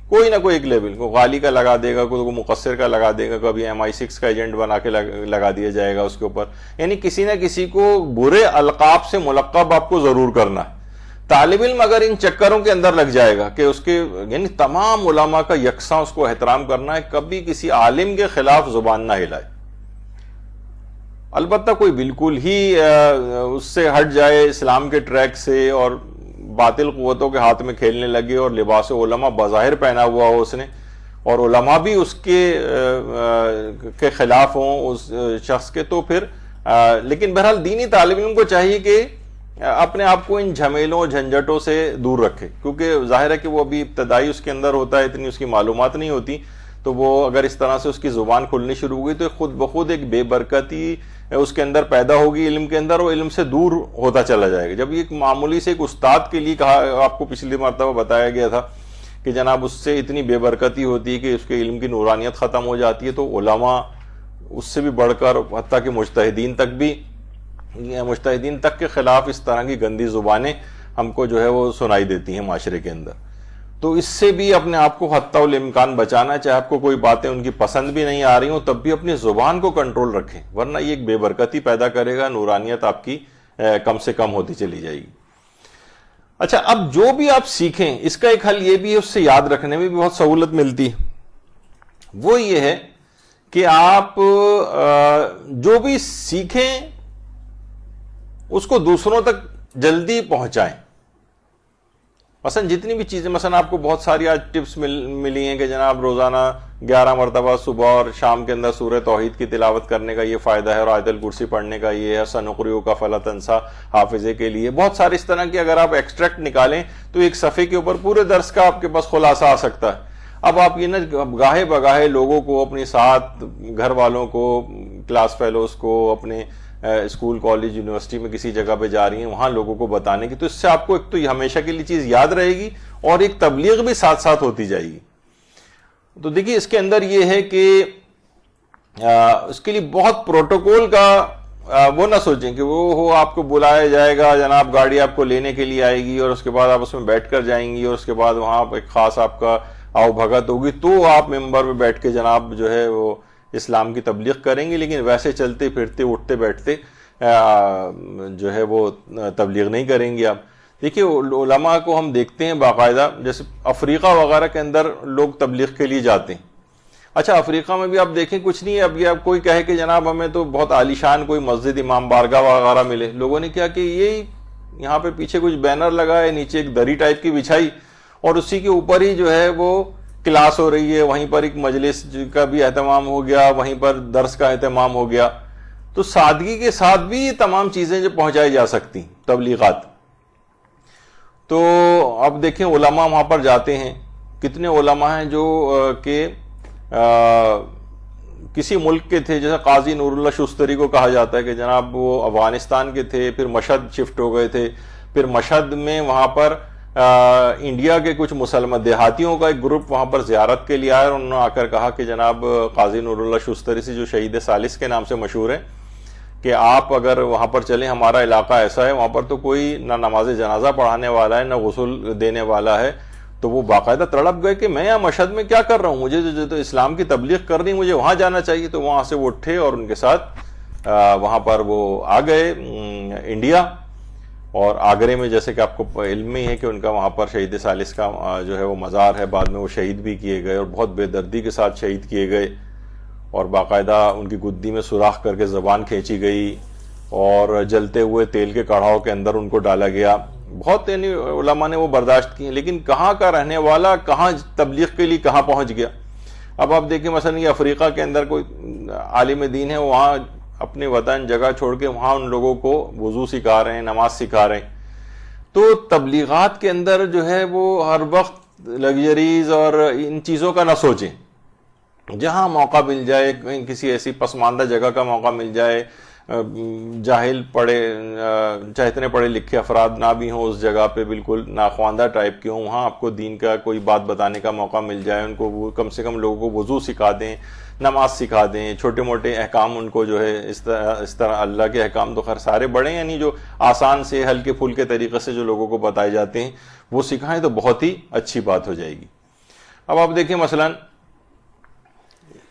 کوئی نہ کوئی ایک لیبل، کوئی غالی کا لگا دے گا، کوئی مقصر کا لگا دے گا، کبھی MI6 کا ایجنٹ بنا کے لگا دیا جائے گا اس کے اوپر، یعنی کسی نہ کسی کو برے القاب سے ملقب آپ کو ضرور کرنا ہے۔ طالب علم اگر ان چکروں کے اندر لگ جائے گا کہ اس کے یعنی تمام علماء کا یکساں اس کو احترام کرنا ہے، کبھی کسی عالم کے خلاف زبان نہ ہلائے، البتہ کوئی بالکل ہی اس سے ہٹ جائے اسلام کے ٹریک سے اور باطل قوتوں کے ہاتھ میں کھیلنے لگے اور لباس علماء بظاہر پہنا ہوا ہو اس نے، اور علماء بھی اس کے خلاف ہوں اس شخص کے، تو پھر لیکن بہرحال دینی طالب علم کو چاہیے کہ اپنے آپ کو ان جھمیلوں جھنجھٹوں سے دور رکھے، کیونکہ ظاہر ہے کہ وہ ابھی ابتدائی اس کے اندر ہوتا ہے، اتنی اس کی معلومات نہیں ہوتی، تو وہ اگر اس طرح سے اس کی زبان کھلنی شروع ہوئی تو خود بخود ایک بے برکتی اس کے اندر پیدا ہوگی علم کے اندر، اور علم سے دور ہوتا چلا جائے گا۔ جب یہ معمولی سے ایک استاد کے لیے کہا، آپ کو پچھلی مرتبہ بتایا گیا تھا کہ جناب اس سے اتنی بے برکتی ہوتی ہے کہ اس کے علم کی نورانیت ختم ہو جاتی ہے، تو علماء اس سے بھی بڑھ کر حتیٰ کہ مجتہدین تک کے خلاف اس طرح کی گندی زبانیں ہم کو جو ہے وہ سنائی دیتی ہیں معاشرے کے اندر۔ تو اس سے بھی اپنے آپ کو حتی الامکان بچانا، چاہے آپ کو کوئی باتیں ان کی پسند بھی نہیں آ رہی ہوں تب بھی اپنی زبان کو کنٹرول رکھیں، ورنہ یہ ایک بے برکتی پیدا کرے گا، نورانیت آپ کی کم سے کم ہوتی چلی جائے گی۔ اچھا، اب جو بھی آپ سیکھیں اس کا ایک حل یہ بھی ہے، اس سے یاد رکھنے میں بھی بہت سہولت ملتی ہے، وہ یہ ہے کہ آپ جو بھی سیکھیں اس کو دوسروں تک جلدی پہنچائیں۔ مثلا جتنی بھی چیزیں، مثلا آپ کو بہت ساری آج ٹپس ملی ہیں کہ جناب روزانہ 11 مرتبہ صبح اور شام کے اندر سورہ توحید کی تلاوت کرنے کا یہ فائدہ ہے، اور آیت الکرسی پڑھنے کا یہ ہے، سنقرئک فلا تنسیٰ حافظے کے لیے بہت سارے اس طرح کی اگر آپ ایکسٹریکٹ نکالیں تو ایک صفحے کے اوپر پورے درس کا آپ کے پاس خلاصہ آ سکتا ہے۔ اب آپ یہ نا گاہے بگاہے لوگوں کو، اپنے ساتھ گھر والوں کو، کلاس فیلوز کو، اپنے اسکول کالج یونیورسٹی میں کسی جگہ پہ جا رہی ہیں وہاں لوگوں کو بتانے کی، تو اس سے آپ کو ایک تو ہمیشہ کے لیے چیز یاد رہے گی اور ایک تبلیغ بھی ساتھ ساتھ ہوتی جائے گی۔ تو دیکھیے اس کے اندر یہ ہے کہ اس کے لیے بہت پروٹوکول کا وہ نہ سوچیں کہ وہ ہو آپ کو بلایا جائے گا، جناب گاڑی آپ کو لینے کے لیے آئے گی اور اس کے بعد آپ اس میں بیٹھ کر جائیں گی اور اس کے بعد وہاں ایک خاص آپ کا آؤ بھگت ہوگی تو آپ ممبر پہ بیٹھ کے جناب جو ہے وہ اسلام کی تبلیغ کریں گے، لیکن ویسے چلتے پھرتے اٹھتے بیٹھتے جو ہے وہ تبلیغ نہیں کریں گے آپ۔ دیکھیے علماء کو ہم دیکھتے ہیں باقاعدہ، جیسے افریقہ وغیرہ کے اندر لوگ تبلیغ کے لیے جاتے ہیں۔ اچھا افریقہ میں بھی آپ دیکھیں کچھ نہیں ہے، اب یہ آپ کوئی کہے کہ جناب ہمیں تو بہت عالیشان کوئی مسجد امام بارگاہ وغیرہ ملے، لوگوں نے کیا کہ یہی یہاں پہ پیچھے کچھ بینر لگائے، نیچے ایک دری ٹائپ کی بچھائی اور اسی کے اوپر ہی جو ہے وہ کلاس ہو رہی ہے، وہیں پر ایک مجلس کا بھی اہتمام ہو گیا، وہیں پر درس کا اہتمام ہو گیا۔ تو سادگی کے ساتھ بھی یہ تمام چیزیں جو پہنچائی جا سکتی تبلیغات۔ تو اب دیکھیں علماء وہاں پر جاتے ہیں، کتنے علماء ہیں جو کہ کسی ملک کے تھے، جیسے قاضی نور اللہ شستری کو کہا جاتا ہے کہ جناب وہ افغانستان کے تھے، پھر مشہد شفٹ ہو گئے تھے، پھر مشہد میں وہاں پر انڈیا کے کچھ مسلمان دیہاتیوں کا ایک گروپ وہاں پر زیارت کے لیے آیا اور انہوں نے آ کر کہا کہ جناب قاضی نور اللہ شستری سے جو شہید ثالث کے نام سے مشہور ہے کہ آپ اگر وہاں پر چلیں، ہمارا علاقہ ایسا ہے وہاں پر تو کوئی نہ نماز جنازہ پڑھانے والا ہے نہ غسل دینے والا ہے۔ تو وہ باقاعدہ تڑپ گئے کہ میں یہاں مشہد میں کیا کر رہا ہوں، مجھے تو اسلام کی تبلیغ کرنی، مجھے وہاں جانا چاہیے۔ تو وہاں سے وہ اٹھے اور ان کے ساتھ وہاں پر وہ آ گئے انڈیا، اور آگرے میں جیسے کہ آپ کو علم میں ہی ہے کہ ان کا وہاں پر شہید ثالث کا جو ہے وہ مزار ہے، بعد میں وہ شہید بھی کیے گئے اور بہت بے دردی کے ساتھ شہید کیے گئے، اور باقاعدہ ان کی گدی میں سوراخ کر کے زبان کھینچی گئی اور جلتے ہوئے تیل کے کڑھاؤ کے اندر ان کو ڈالا گیا۔ بہت یعنی علماء نے وہ برداشت کی، لیکن کہاں کا رہنے والا کہاں تبلیغ کے لیے کہاں پہنچ گیا۔ اب آپ دیکھیں مثلا یہ افریقہ کے اندر کوئی عالم دین ہے، وہاں اپنے وطن جگہ چھوڑ کے وہاں ان لوگوں کو وضو سکھا رہے ہیں، نماز سکھا رہے ہیں۔ تو تبلیغات کے اندر جو ہے وہ ہر وقت لگژریز اور ان چیزوں کا نہ سوچیں، جہاں موقع مل جائے، کہیں کسی ایسی پسماندہ جگہ کا موقع مل جائے، جاہل پڑھے چاہے اتنے پڑھے لکھے افراد نہ بھی ہوں اس جگہ پہ، بالکل ناخواندہ ٹائپ کے ہوں، وہاں آپ کو دین کا کوئی بات بتانے کا موقع مل جائے، ان کو کم سے کم لوگوں کو وضو سکھا دیں، نماز سکھا دیں، چھوٹے موٹے احکام ان کو جو ہے اس طرح اللہ کے احکام تو خیر سارے بڑے، یعنی جو آسان سے ہلکے پھلکے طریقے سے جو لوگوں کو بتائے جاتے ہیں وہ سکھائیں تو بہت ہی اچھی بات ہو جائے گی۔ اب آپ دیکھیں مثلا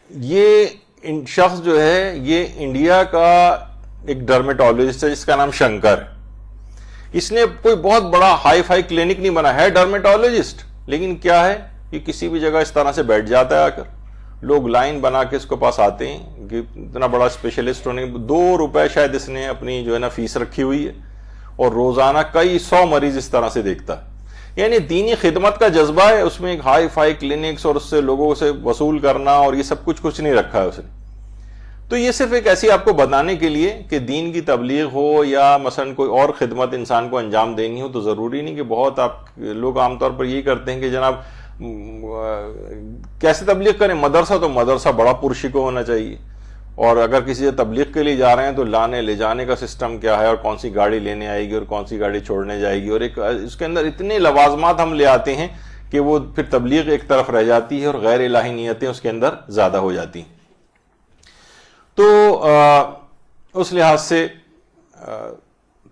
یہ شخص جو ہے یہ انڈیا کا ایک ڈرمیٹالوجسٹ ہے جس کا نام شنکر ہے۔ اس نے کوئی بہت بڑا ہائی فائی کلینک نہیں بنا ہے، ڈرمیٹالوجسٹ، لیکن کیا ہے کہ کسی بھی جگہ اس طرح سے بیٹھ جاتا ہے، آ کر لوگ لائن بنا کے اس کے پاس آتے ہیں کہ اتنا بڑا اسپیشلسٹ ہونے، 2 روپے شاید اس نے اپنی جو ہے نا فیس رکھی ہوئی ہے، اور روزانہ کئی 100 مریض اس طرح سے دیکھتا ہے۔ یعنی دینی خدمت کا جذبہ ہے اس میں، ایک ہائی فائی کلینکس اور اس سے لوگوں سے وصول کرنا اور یہ سب کچھ نہیں رکھا ہے اس نے۔ تو یہ صرف ایک ایسی آپ کو بتانے کے لیے کہ دین کی تبلیغ ہو یا مثلا کوئی اور خدمت انسان کو انجام دینی ہو تو ضروری نہیں کہ بہت آپ لوگ عام طور پر یہی کرتے ہیں کہ جناب کیسے تبلیغ کریں، مدرسہ تو مدرسہ بڑا پرشکو ہونا چاہیے، اور اگر کسی سے تبلیغ کے لیے جا رہے ہیں تو لانے لے جانے کا سسٹم کیا ہے، اور کون سی گاڑی لینے آئے گی اور کون سی گاڑی چھوڑنے جائے گی، اور ایک اس کے اندر اتنے لوازمات ہم لے آتے ہیں کہ وہ پھر تبلیغ ایک طرف رہ جاتی ہے اور غیر الہی نیتیں اس کے اندر زیادہ ہو جاتی ہیں۔ تو اس لحاظ سے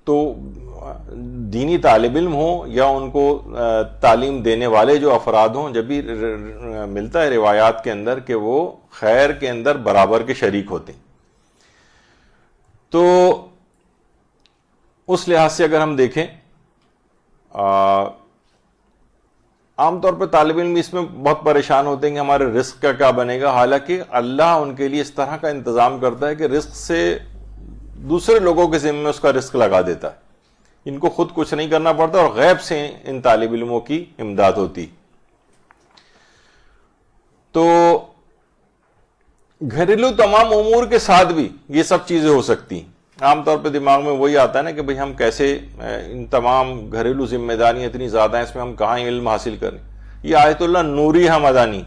تو دینی طالب علم ہوں یا ان کو تعلیم دینے والے جو افراد ہوں، جب بھی ملتا ہے روایات کے اندر کہ وہ خیر کے اندر برابر کے شریک ہوتے ہیں۔ تو اس لحاظ سے اگر ہم دیکھیں عام طور پہ طالب علم اس میں بہت پریشان ہوتے ہیں کہ ہمارے رزق کا کیا بنے گا، حالانکہ اللہ ان کے لیے اس طرح کا انتظام کرتا ہے کہ رزق سے دوسرے لوگوں کے ذمہ میں اس کا رزق لگا دیتا ہے۔ ان کو خود کچھ نہیں کرنا پڑتا اور غیب سے ان طالب علموں کی امداد ہوتی. تو گھریلو تمام امور کے ساتھ بھی یہ سب چیزیں ہو سکتی. عام طور پہ دماغ میں وہی آتا ہے نا کہ بھئی ہم کیسے ان تمام گھریلو ذمہ داریاں اتنی زیادہ ہیں، اس میں ہم کہاں علم حاصل کریں. یہ آیت اللہ نوری ہمدانی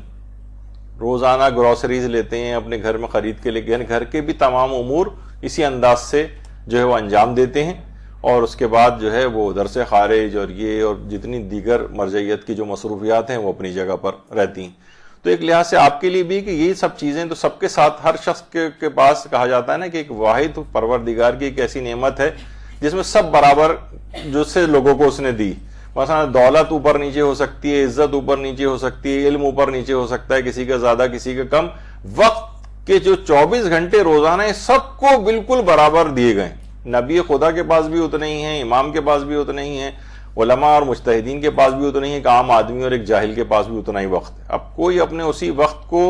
روزانہ گروسریز لیتے ہیں اپنے گھر میں خرید کے لے کے، گھر کے بھی تمام امور اسی انداز سے جو ہے وہ انجام دیتے ہیں، اور اس کے بعد جو ہے وہ درس خارج اور یہ اور جتنی دیگر مرجعیت کی جو مصروفیات ہیں وہ اپنی جگہ پر رہتی ہیں. تو ایک لحاظ سے آپ کے لیے بھی کہ یہ سب چیزیں تو سب کے ساتھ ہر شخص کے پاس کہا جاتا ہے نا کہ ایک واحد پروردگار کی ایک ایسی نعمت ہے جس میں سب برابر جو سے لوگوں کو اس نے دی. مثلا دولت اوپر نیچے ہو سکتی ہے، عزت اوپر نیچے ہو سکتی ہے، علم اوپر نیچے ہو سکتا ہے، کسی کا زیادہ کسی کا کم. وقت کے جو 24 گھنٹے روزانہ ہیں سب کو بالکل برابر دیے گئے. نبی خدا کے پاس بھی اتنے ہی ہیں، امام کے پاس بھی اتنے ہی ہیں، علماء اور مجتہدین کے پاس بھی اتنا ہی ہے، ایک عام آدمی اور ایک جاہل کے پاس بھی اتنا ہی وقت ہے. اب کوئی اپنے اسی وقت کو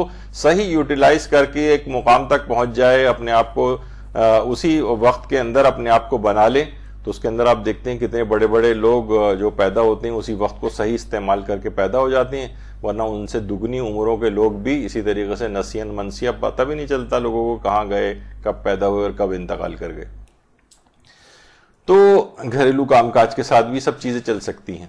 صحیح یوٹیلائز کر کے ایک مقام تک پہنچ جائے، اپنے آپ کو اسی وقت کے اندر اپنے آپ کو بنا لے، تو اس کے اندر آپ دیکھتے ہیں کتنے بڑے بڑے لوگ جو پیدا ہوتے ہیں اسی وقت کو صحیح استعمال کر کے پیدا ہو جاتے ہیں، ورنہ ان سے دگنی عمروں کے لوگ بھی اسی طریقے سے نسین منسیہ پتہ بھی نہیں چلتا لوگوں کو کہاں گئے، کب پیدا ہوئے اور کب انتقال کر گئے. تو گھریلو کام کاج کے ساتھ بھی سب چیزیں چل سکتی ہیں.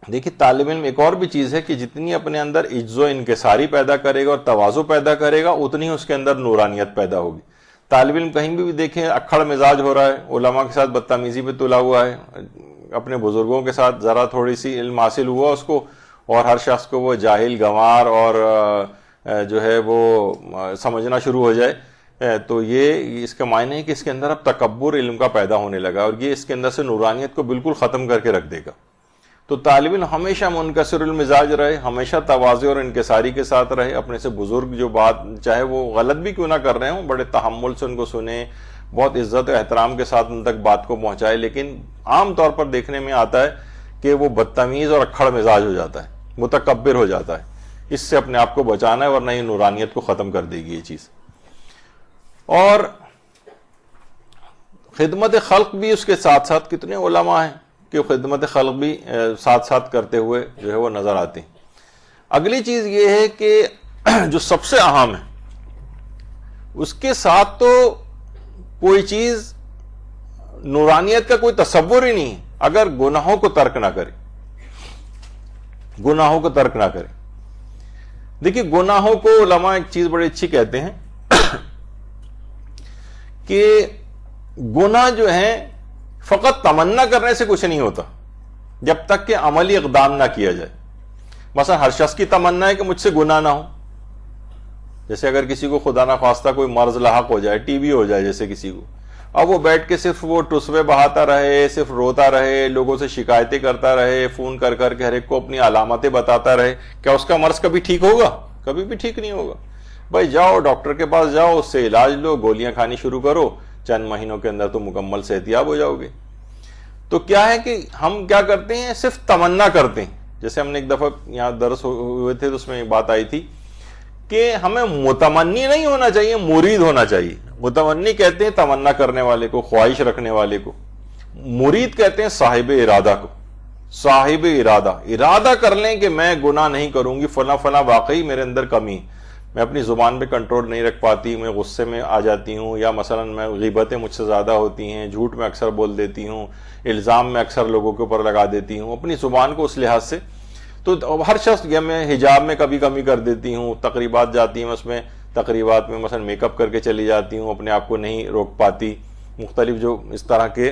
دیکھیے طالب علم ایک اور بھی چیز ہے کہ جتنی اپنے اندر عجز و انکساری پیدا کرے گا اور تواضع پیدا کرے گا اتنی ہی اس کے اندر نورانیت پیدا ہوگی. طالب علم کہیں بھی دیکھیں اکھڑ مزاج ہو رہا ہے، علماء کے ساتھ بدتمیزی پہ تلا ہوا ہے، اپنے بزرگوں کے ساتھ ذرا تھوڑی سی علم حاصل ہوا اس کو، اور ہر شخص کو وہ جاہل گنوار اور جو ہے وہ سمجھنا شروع ہو جائے، تو یہ اس کا معنی ہے کہ اس کے اندر اب تکبر علم کا پیدا ہونے لگا اور یہ اس کے اندر سے نورانیت کو بالکل ختم کر کے رکھ دے گا. تو طالب علم ہمیشہ منکسر المزاج رہے، ہمیشہ تواضع اور انکساری کے ساتھ رہے. اپنے سے بزرگ جو بات چاہے وہ غلط بھی کیوں نہ کر رہے ہوں، بڑے تحمل سے ان کو سنیں، بہت عزت و احترام کے ساتھ ان تک بات کو پہنچائے. لیکن عام طور پر دیکھنے میں آتا ہے کہ وہ بدتمیز اور اکھڑ مزاج ہو جاتا ہے، متکبر ہو جاتا ہے. اس سے اپنے آپ کو بچانا ہے ورنہ یہ نورانیت کو ختم کر دے گی یہ چیز. اور خدمت خلق بھی اس کے ساتھ ساتھ کتنے علماء ہیں کہ خدمت خلق بھی ساتھ ساتھ کرتے ہوئے جو ہے وہ نظر آتے ہیں. اگلی چیز یہ ہے کہ جو سب سے اہم ہے اس کے ساتھ تو کوئی چیز نورانیت کا کوئی تصور ہی نہیں ہے اگر گناہوں کو ترک نہ کرے. گناہوں کو ترک نہ کرے. دیکھیے گناہوں کو علماء ایک چیز بڑی اچھی کہتے ہیں کہ گناہ جو ہے فقط تمنا کرنے سے کچھ نہیں ہوتا جب تک کہ عملی اقدام نہ کیا جائے. مثلا ہر شخص کی تمنا ہے کہ مجھ سے گناہ نہ ہو. جیسے اگر کسی کو خدا نہ خواستہ کوئی مرض لاحق ہو جائے، ٹی بی ہو جائے جیسے کسی کو، اب وہ بیٹھ کے صرف وہ ٹسوے بہاتا رہے، صرف روتا رہے، لوگوں سے شکایتیں کرتا رہے، فون کر کر کے ہر ایک کو اپنی علامتیں بتاتا رہے، کیا اس کا مرض کبھی ٹھیک ہوگا؟ کبھی بھی ٹھیک نہیں ہوگا. بھائی جاؤ ڈاکٹر کے پاس جاؤ، اس سے علاج لو، گولیاں کھانی شروع کرو، چند مہینوں کے اندر تو مکمل صحتیاب ہو جاؤ گے. تو کیا ہے کہ ہم کیا کرتے ہیں، صرف تمنا کرتے ہیں. جیسے ہم نے ایک دفعہ یہاں درس ہوئے تھے تو اس میں بات آئی تھی کہ ہمیں متمنی نہیں ہونا چاہیے، مرید ہونا چاہیے. متمنی کہتے ہیں تمنا کرنے والے کو، خواہش رکھنے والے کو. مرید کہتے ہیں صاحب ارادہ کو. صاحب ارادہ، ارادہ کر لیں کہ میں گناہ نہیں کروں گی، فلاں فلاں واقعی میرے اندر کمی، میں اپنی زبان پہ کنٹرول نہیں رکھ پاتی، میں غصے میں آ جاتی ہوں، یا مثلا میں غیبتیں مجھ سے زیادہ ہوتی ہیں، جھوٹ میں اکثر بول دیتی ہوں، الزام میں اکثر لوگوں کے اوپر لگا دیتی ہوں اپنی زبان کو اس لحاظ سے. تو ہر شخص یا میں حجاب میں کبھی کمی کر دیتی ہوں، تقریبات جاتی ہیں اس میں تقریبات میں مثلا میک اپ کر کے چلی جاتی ہوں، اپنے آپ کو نہیں روک پاتی، مختلف جو اس طرح کے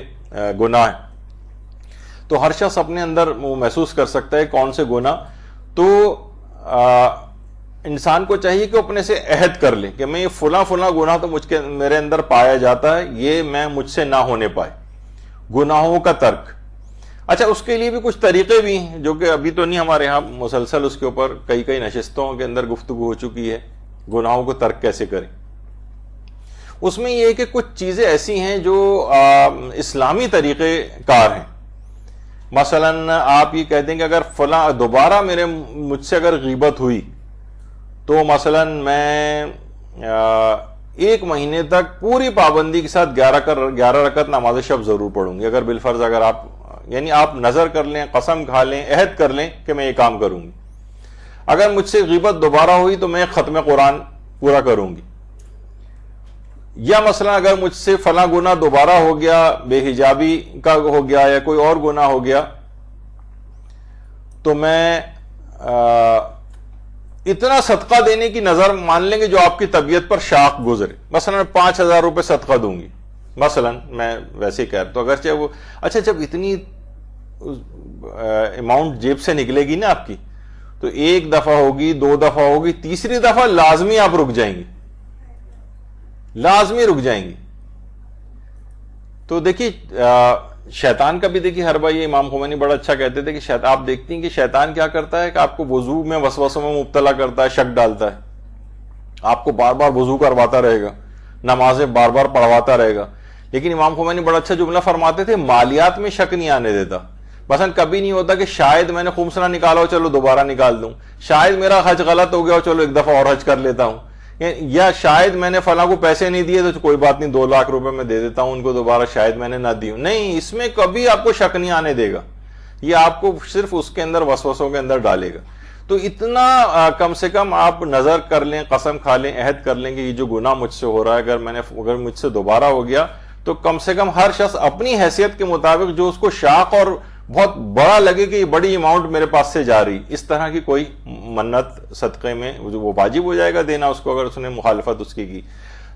گناہ ہیں. تو ہر شخص اپنے اندر وہ محسوس کر سکتا ہے کون سے گناہ. تو انسان کو چاہیے کہ اپنے سے عہد کر لے کہ میں یہ فلاں فلاں گناہ تو میرے اندر پایا جاتا ہے، یہ میں مجھ سے نہ ہونے پائے. گناہوں کا ترک. اچھا اس کے لیے بھی کچھ طریقے بھی ہیں جو کہ ابھی تو نہیں، ہمارے ہاں مسلسل اس کے اوپر کئی نشستوں کے اندر گفتگو ہو چکی ہے، گناہوں کو ترک کیسے کریں. اس میں یہ ہے کہ کچھ چیزیں ایسی ہیں جو اسلامی طریقے کار ہیں. مثلا آپ یہ کہتے ہیں کہ اگر فلاں دوبارہ مجھ سے اگر غیبت ہوئی تو مثلا میں 1 مہینے تک پوری پابندی کے ساتھ 11 رکعت نماز شب ضرور پڑھوں گی. اگر بالفرض اگر آپ یعنی آپ نظر کر لیں, قسم کھا لیں, عہد کر لیں کہ میں یہ کام کروں گی. اگر مجھ سے غیبت دوبارہ ہوئی تو میں ختم قرآن پورا کروں گی. یا مثلا اگر مجھ سے فلاں گناہ دوبارہ ہو گیا, بے حجابی کا ہو گیا یا کوئی اور گناہ ہو گیا, تو میں اتنا صدقہ دینے کی نظر مان لیں گے جو آپ کی طبیعت پر شاق گزرے. مثلا میں 5,000 روپے صدقہ دوں گی, مثلا میں ویسے ہی کہہ رہا. تو اگرچہ وہ اچھا جب اتنی اماؤنٹ جیب سے نکلے گی نا آپ کی, تو 1 دفعہ ہوگی, 2 دفعہ ہوگی, تیسری دفعہ لازمی آپ رک جائیں گی, لازمی رک جائیں گی. تو دیکھیے شیطان کا بھی دیکھیے ہر بھائی, امام خمینی بڑا اچھا کہتے تھے کہ آپ دیکھتی ہیں کہ شیطان کیا کرتا ہے کہ آپ کو وضو میں وسوسوں میں مبتلا کرتا ہے, شک ڈالتا ہے, آپ کو بار بار وضو کرواتا رہے گا, نمازیں بار بار پڑھواتا رہے گا. لیکن امام خمینی بڑا اچھا جملہ فرماتے تھے, مالیات میں شک نہیں آنے دیتا. مثلا کبھی نہیں ہوتا کہ شاید میں نے خمسنا نکالا ہو, چلو دوبارہ نکال دوں, شاید میرا حج غلط ہو گیا ہو, چلو 1 دفعہ اور حج کر لیتا ہوں, یا شاید میں نے فلاں کو پیسے نہیں دیے تو کوئی بات نہیں 2 لاکھ روپے میں دے دیتا ہوں ان کو دوبارہ, شاید میں نے نہ دی. نہیں, اس میں کبھی آپ کو شک نہیں آنے دے گا, یہ آپ کو صرف اس کے اندر وسوسوں کے اندر ڈالے گا. تو اتنا کم سے کم آپ نظر کر لیں, قسم کھا لیں, عہد کر لیں کہ یہ جو گناہ مجھ سے ہو رہا ہے اگر مجھ سے دوبارہ ہو گیا تو کم سے کم ہر شخص اپنی حیثیت کے مطابق جو اس کو شاق اور بہت بڑا لگے کہ یہ بڑی اماؤنٹ میرے پاس سے جا رہی, اس طرح کی کوئی منت صدقے میں وہ واجب ہو جائے گا دینا اس کو, اگر اس نے مخالفت اس کی.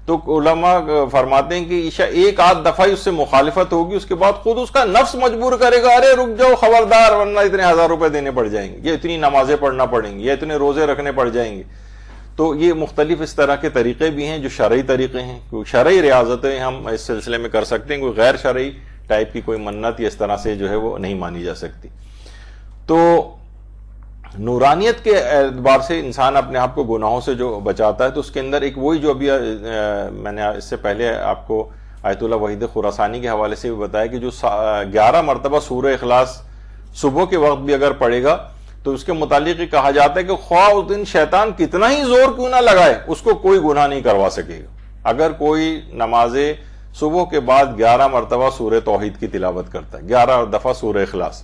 تو علماء فرماتے ہیں کہ 1-8 دفعہ اس سے مخالفت ہوگی, اس کے بعد خود اس کا نفس مجبور کرے گا, ارے رک جاؤ خبردار ورنہ اتنے 1000 روپے دینے پڑ جائیں گے, یا اتنی نمازیں پڑھنا پڑیں گی, یا اتنے روزے رکھنے پڑ جائیں گے. تو یہ مختلف اس طرح کے طریقے بھی ہیں جو شرعی طریقے ہیں. کوئی شرعی ریاضتیں ہم اس سلسلے میں کر سکتے ہیں, کوئی غیر شرعی ٹائپ کی کوئی منت یا اس طرح سے جو ہے وہ نہیں مانی جا سکتی. تو نورانیت کے اعتبار سے انسان اپنے آپ کو گناہوں سے جو بچاتا ہے, تو اس کے اندر ایک وہی جو ابھی میں نے اس سے پہلے آپ کو آیت اللہ وحید خراسانی کے حوالے سے بھی بتایا کہ جو 11 مرتبہ سورہ اخلاص صبح کے وقت بھی اگر پڑھے گا تو اس کے متعلق یہ کہا جاتا ہے کہ خواہ اس دن شیطان کتنا ہی زور کیوں نہ لگائے اس کو کوئی گناہ نہیں کروا سکے گا. اگر کوئی نماز صبح کے بعد 11 مرتبہ سورہ توحید کی تلاوت کرتا ہے, 11 دفعہ سورہ اخلاص,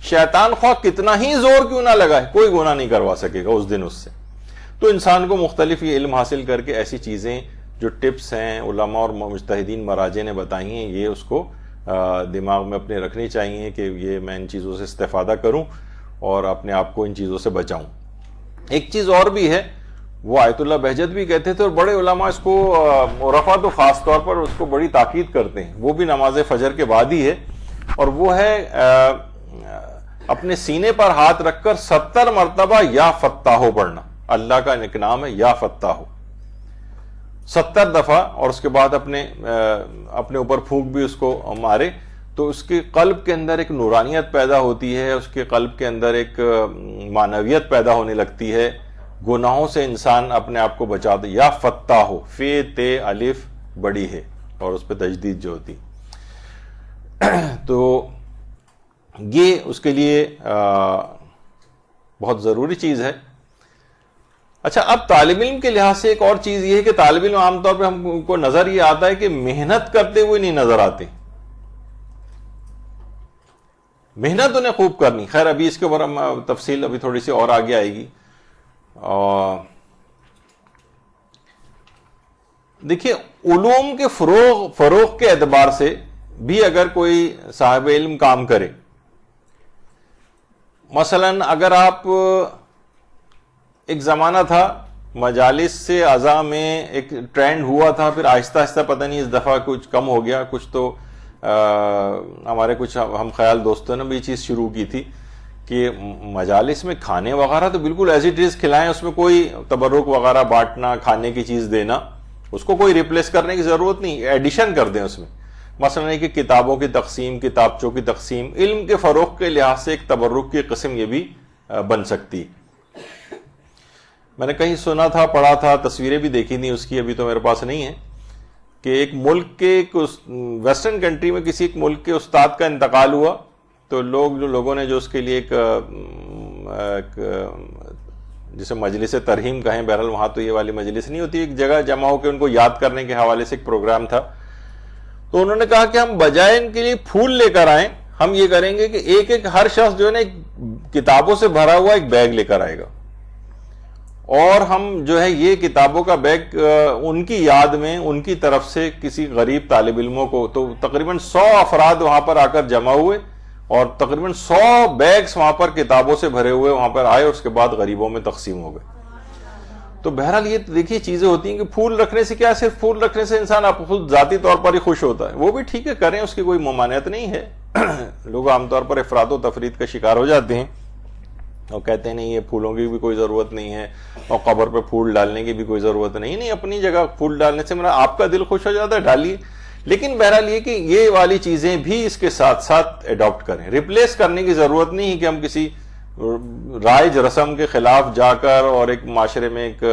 شیطان خواہ کتنا ہی زور کیوں نہ لگائے کوئی گناہ نہیں کروا سکے گا اس دن اس سے. تو انسان کو مختلف یہ علم حاصل کر کے ایسی چیزیں جو ٹپس ہیں علماء اور مجتہدین مراجع نے بتائی ہیں, یہ اس کو دماغ میں اپنے رکھنی چاہیے کہ یہ میں ان چیزوں سے استفادہ کروں اور اپنے آپ کو ان چیزوں سے بچاؤں. ایک چیز اور بھی ہے, وہ آیت اللہ بہجت بھی کہتے تھے اور بڑے علماء اس کو عرفا تو خاص طور پر اس کو بڑی تاکید کرتے ہیں, وہ بھی نماز فجر کے بعد ہی ہے, اور وہ ہے اپنے سینے پر ہاتھ رکھ کر 70 مرتبہ یا فتاحو پڑھنا. اللہ کا ایک نام ہے یا فتاحو, 70 دفعہ, اور اس کے بعد اپنے اوپر پھونک بھی اس کو مارے, تو اس کے قلب کے اندر ایک نورانیت پیدا ہوتی ہے, اس کے قلب کے اندر ایک معنویت پیدا ہونے لگتی ہے, گناہوں سے انسان اپنے آپ کو بچاتا. یا فتاحو, فے تے الف بڑی ہے اور اس پہ تجدید جو ہوتی. تو یہ اس کے لیے بہت ضروری چیز ہے. اچھا, اب طالب علم کے لحاظ سے ایک اور چیز یہ ہے کہ طالب علم عام طور پہ ہم کو نظر یہ آتا ہے کہ محنت کرتے ہوئے نہیں نظر آتے. محنت انہیں خوب کرنی, خیر ابھی اس کے اوپر ہم تفصیل ابھی تھوڑی سی اور آگے آئے گی. دیکھیے علوم کے فروغ کے اعتبار سے بھی اگر کوئی صاحب علم کام کرے, مثلا اگر آپ, ایک زمانہ تھا مجالس سے اعضاء میں ایک ٹرینڈ ہوا تھا, پھر آہستہ آہستہ پتہ نہیں اس دفعہ کچھ کم ہو گیا, کچھ تو ہمارے کچھ ہم خیال دوستوں نے بھی یہ چیز شروع کی تھی کہ مجالس میں کھانے وغیرہ تو بالکل ایز اٹ از کھلائیں, اس میں کوئی تبرک وغیرہ بانٹنا, کھانے کی چیز دینا, اس کو کوئی ریپلیس کرنے کی ضرورت نہیں, ایڈیشن کر دیں اس میں. مثلا ہے کہ کتابوں کی تقسیم, کتابچوں کی تقسیم, علم کے فروغ کے لحاظ سے ایک تبرک کی قسم یہ بھی بن سکتی. میں نے کہیں سنا تھا, پڑھا تھا, تصویریں بھی دیکھی تھیں اس کی, ابھی تو میرے پاس نہیں ہے, کہ ایک ملک کے ویسٹرن کنٹری میں کسی ایک ملک کے استاد کا انتقال ہوا, تو لوگوں نے جو اس کے لیے ایک جسے مجلس ترہیم کہیں، بہرحال وہاں تو یہ والی مجلس نہیں ہوتی، ایک جگہ جمع ہو کے ان کو یاد کرنے کے حوالے سے ایک پروگرام تھا. تو انہوں نے کہا کہ ہم بجائے ان کے لیے پھول لے کر آئیں، ہم یہ کریں گے کہ ایک ایک ہر شخص جو ہے نا ایک کتابوں سے بھرا ہوا ایک بیگ لے کر آئے گا، اور ہم جو ہے یہ کتابوں کا بیگ ان کی یاد میں ان کی طرف سے کسی غریب طالب علموں کو، تو تقریباً 100 افراد وہاں پر آ کر جمع ہوئے اور تقریباً 100 بیگز وہاں پر کتابوں سے بھرے ہوئے وہاں پر آئے، اور اس کے بعد غریبوں میں تقسیم ہو گئے. تو بہرحال یہ دیکھیے چیزیں ہوتی ہیں کہ پھول رکھنے سے کیا، صرف پھول رکھنے سے انسان آپ خود ذاتی طور پر ہی خوش ہوتا ہے، وہ بھی ٹھیک ہے کریں، اس کی کوئی ممانعت نہیں ہے. لوگ عام طور پر افراد و تفرید کا شکار ہو جاتے ہیں اور کہتے ہیں نہیں یہ پھولوں کی بھی کوئی ضرورت نہیں ہے اور قبر پہ پھول ڈالنے کی بھی کوئی ضرورت نہیں. اپنی جگہ پھول ڈالنے سے میرا آپ کا دل خوش ہو جاتا ہے، ڈالیے. لیکن بہرحال یہ کہ یہ والی چیزیں بھی اس کے ساتھ ساتھ اڈاپٹ کریں. ریپلیس کرنے کی ضرورت نہیں ہے کہ ہم کسی رائج رسم کے خلاف جا کر اور ایک معاشرے میں ایک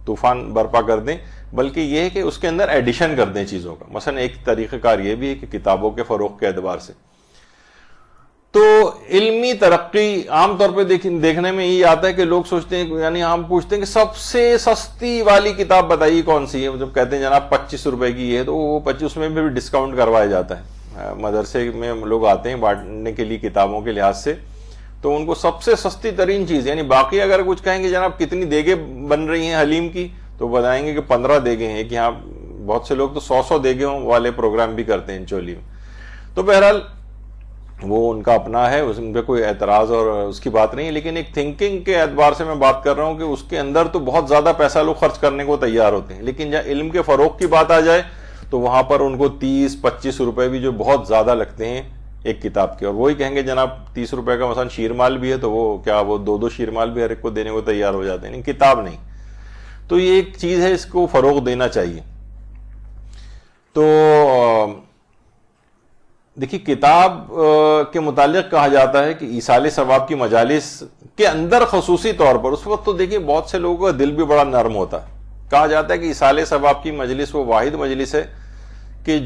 طوفان برپا کر دیں، بلکہ یہ ہے کہ اس کے اندر ایڈیشن کر دیں چیزوں کا. مثلا ایک طریقہ کار یہ بھی ہے کہ کتابوں کے فروغ کے اعتبار سے تو علمی ترقی عام طور پہ دیکھنے میں یہ آتا ہے کہ لوگ سوچتے ہیں، یعنی ہم پوچھتے ہیں کہ سب سے سستی والی کتاب بتائیے کون سی ہے. جب کہتے ہیں جناب 25 روپے کی ہے تو وہ 25 میں بھی ڈسکاؤنٹ کروایا جاتا ہے. مدرسے میں لوگ آتے ہیں بانٹنے کے لیے کتابوں کے لحاظ سے، تو ان کو سب سے سستی ترین چیز، یعنی باقی اگر کچھ کہیں گے جناب کتنی دیگیں بن رہی ہیں حلیم کی، تو بتائیں گے کہ 15 دیگیں ہیں. کہ ہاں بہت سے لوگ تو 100 دیگوں والے پروگرام بھی کرتے ہیں چولی میں. تو بہرحال وہ ان کا اپنا ہے، ان پہ کوئی اعتراض اور اس کی بات نہیں ہے، لیکن ایک تھنکنگ کے اعتبار سے میں بات کر رہا ہوں کہ اس کے اندر تو بہت زیادہ پیسہ لوگ خرچ کرنے کو تیار ہوتے ہیں، لیکن جہاں علم کے فروغ کی بات آ جائے تو وہاں پر ان کو 30-25 روپے بھی جو بہت زیادہ لگتے ہیں ایک کتاب کے. اور وہی کہیں گے جناب 30 روپے کا مثلا شیرمال بھی ہے تو وہ کیا وہ 2 شیرمال بھی ہر ایک کو دینے کو تیار ہو جاتے ہیں، لیکن کتاب نہیں. تو یہ ایک چیز ہے، اس کو فروغ دینا چاہیے. تو دیکھیے کتاب کے متعلق کہا جاتا ہے کہ ایصال ثواب کی مجالس کے اندر خصوصی طور پر اس وقت تو دیکھیے بہت سے لوگوں کا دل بھی بڑا نرم ہوتا ہے. کہا جاتا ہے کہ ایصال ثواب کی مجلس وہ واحد مجلس ہے کہ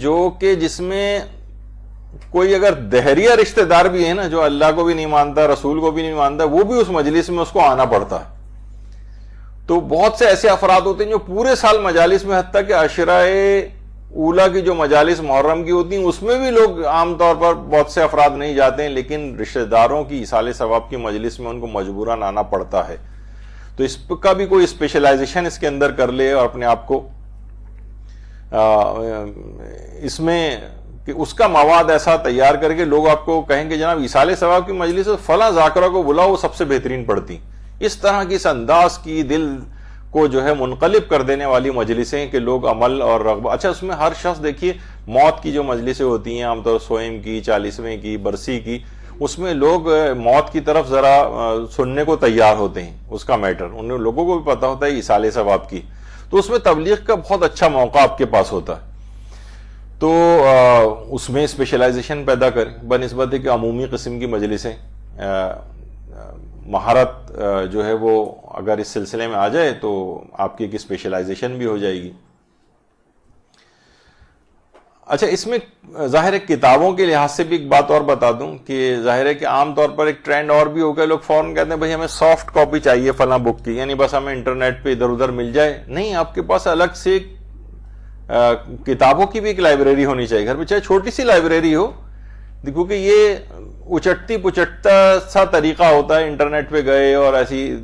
جس میں کوئی اگر دہریہ رشتہ دار بھی ہے نا، جو اللہ کو بھی نہیں مانتا رسول کو بھی نہیں مانتا، وہ بھی اس مجلس میں اس کو آنا پڑتا ہے. تو بہت سے ایسے افراد ہوتے ہیں جو پورے سال مجالس میں، حتیٰ کہ عشرہ اولا کی جو مجالس محرم کی ہوتی ہیں اس میں بھی لوگ عام طور پر بہت سے افراد نہیں جاتے ہیں، لیکن رشتہ داروں کی ایصال ثواب کی مجلس میں ان کو مجبوراً آنا پڑتا ہے. تو اس کا بھی کوئی اسپیشلائزیشن اس کے اندر کر لے اور اپنے آپ کو اس میں کہ اس کا مواد ایسا تیار کر کے لوگ آپ کو کہیں کہ جناب ایصال ثواب کی مجلس فلاں ذاکرہ کو بلاؤ، وہ سب سے بہترین پڑھتی. اس طرح کی اس انداز کی دل کو جو ہے منقلب کر دینے والی مجلسیں کہ لوگ عمل اور رغبت. اچھا اس میں ہر شخص دیکھیے موت کی جو مجلسیں ہوتی ہیں عام طور سوئم کی، 40ویں کی، برسی کی، اس میں لوگ موت کی طرف ذرا سننے کو تیار ہوتے ہیں. اس کا میٹر ان لوگوں کو بھی پتا ہوتا ہے ایصال ثواب کی، تو اس میں تبلیغ کا بہت اچھا موقع آپ کے پاس ہوتا ہے. تو اس میں اسپیشلائزیشن پیدا کریں بنسبت کہ عمومی قسم کی مجلسیں. مہارت جو ہے وہ اگر اس سلسلے میں آ جائے تو آپ کی ایک اسپیشلائزیشن بھی ہو جائے گی. اچھا اس میں ظاہر ہے کتابوں کے لحاظ سے بھی ایک بات اور بتا دوں کہ ظاہر ہے کہ عام طور پر ایک ٹرینڈ اور بھی ہو گیا، لوگ فوراً کہتے ہیں بھائی ہمیں سافٹ کاپی چاہیے فلاں بک کی، یعنی بس ہمیں انٹرنیٹ پہ ادھر ادھر مل جائے. نہیں، آپ کے پاس الگ سے کتابوں کی بھی ایک لائبریری ہونی چاہیے گھر پہ، چاہے چھوٹی سی لائبریری ہو. دیکھو کہ یہ اچٹتی پچٹتا سا طریقہ ہوتا ہے انٹرنیٹ پہ گئے اور ایسی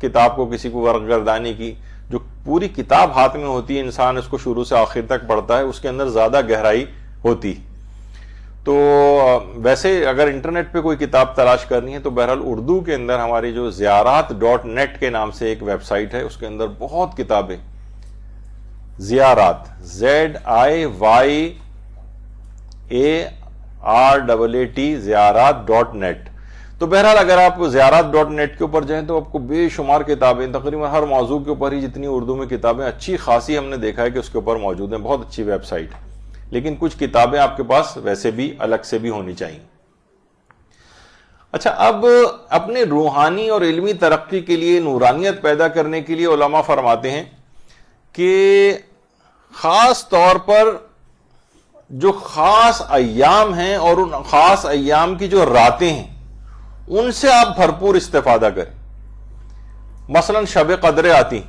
کتاب کو کسی کو ورق گردانی کی. جو پوری کتاب ہاتھ میں ہوتی ہے، انسان اس کو شروع سے آخر تک پڑھتا ہے، اس کے اندر زیادہ گہرائی ہوتی. تو ویسے اگر انٹرنیٹ پہ کوئی کتاب تلاش کرنی ہے تو بہرحال اردو کے اندر ہماری جو زیارات.net کے نام سے ایک ویب سائٹ ہے، اس کے اندر بہت کتابیں زیارات ZIYARAT زیارات.net. تو بہرحال اگر آپ زیارات.net کے اوپر جائیں تو آپ کو بے شمار کتابیں تقریباً ہر موضوع کے اوپر ہی جتنی اردو میں کتابیں اچھی خاصی ہم نے دیکھا ہے کہ اس کے اوپر موجود ہیں. بہت اچھی ویب سائٹ. لیکن کچھ کتابیں آپ کے پاس ویسے بھی الگ سے بھی ہونی چاہیے. اچھا اب اپنے روحانی اور علمی ترقی کے لیے، نورانیت پیدا کرنے کے لیے علماء فرماتے ہیں کہ خاص طور پر جو خاص ایام ہیں اور ان خاص ایام کی جو راتیں ہیں ان سے آپ بھرپور استفادہ کریں. مثلا شب قدریں آتی،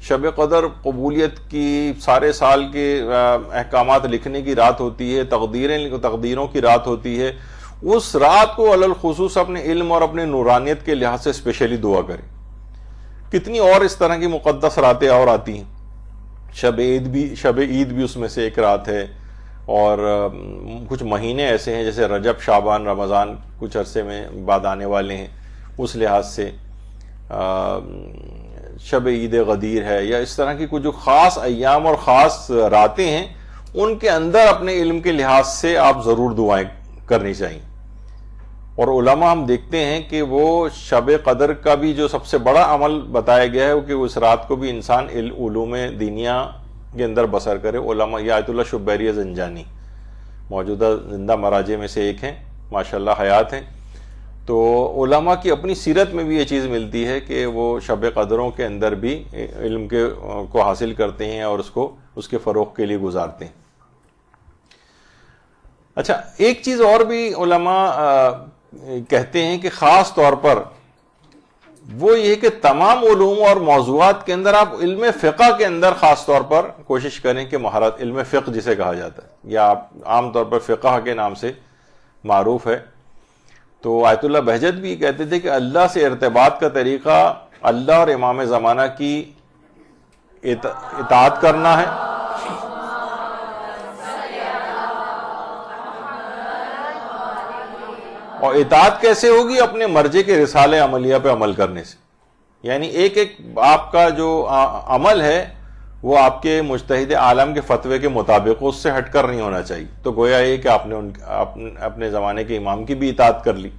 شب قدر قبولیت کی سارے سال کے احکامات لکھنے کی رات ہوتی ہے، تقدیروں کی رات ہوتی ہے. اس رات کو علی الخصوص اپنے علم اور اپنے نورانیت کے لحاظ سے اسپیشلی دعا کریں. کتنی اور اس طرح کی مقدس راتیں اور آتی ہیں. شب عید بھی اس میں سے ایک رات ہے. اور کچھ مہینے ایسے ہیں جیسے رجب، شعبان، رمضان کچھ عرصے میں بعد آنے والے ہیں، اس لحاظ سے شب عید غدیر ہے، یا اس طرح کی کچھ جو خاص ایام اور خاص راتیں ہیں ان کے اندر اپنے علم کے لحاظ سے آپ ضرور دعائیں کرنی چاہیے. اور علماء ہم دیکھتے ہیں کہ وہ شب قدر کا بھی جو سب سے بڑا عمل بتایا گیا ہے کہ اس رات کو بھی انسان علوم دینیا کے اندر بسر کرے. علماء یہ آیت اللہ شبیری زنجانی موجودہ زندہ مراجع میں سے ایک ہیں، ماشاءاللہ حیات ہیں. تو علماء کی اپنی سیرت میں بھی یہ چیز ملتی ہے کہ وہ شب قدروں کے اندر بھی علم کو حاصل کرتے ہیں اور اس کے فروغ کے لیے گزارتے ہیں. اچھا، ایک چیز اور بھی علماء کہتے ہیں کہ خاص طور پر وہ یہ کہ تمام علوم اور موضوعات کے اندر آپ علم فقہ کے اندر خاص طور پر کوشش کریں کہ مہارت، علم فقہ جسے کہا جاتا ہے یا عام طور پر فقہ کے نام سے معروف ہے. تو آیت اللہ بہجت بھی کہتے تھے کہ اللہ سے ارتباط کا طریقہ اللہ اور امام زمانہ کی اطاعت کرنا ہے، اور اطاعت کیسے ہوگی؟ اپنے مرجع کے رسالے عملیہ پہ عمل کرنے سے. یعنی ایک آپ کا جو عمل ہے وہ آپ کے مجتہد عالم کے فتوے کے مطابق، اس سے ہٹ کر نہیں ہونا چاہیے. تو گویا یہ کہ آپ نے اپنے زمانے کے امام کی بھی اطاعت کر لی.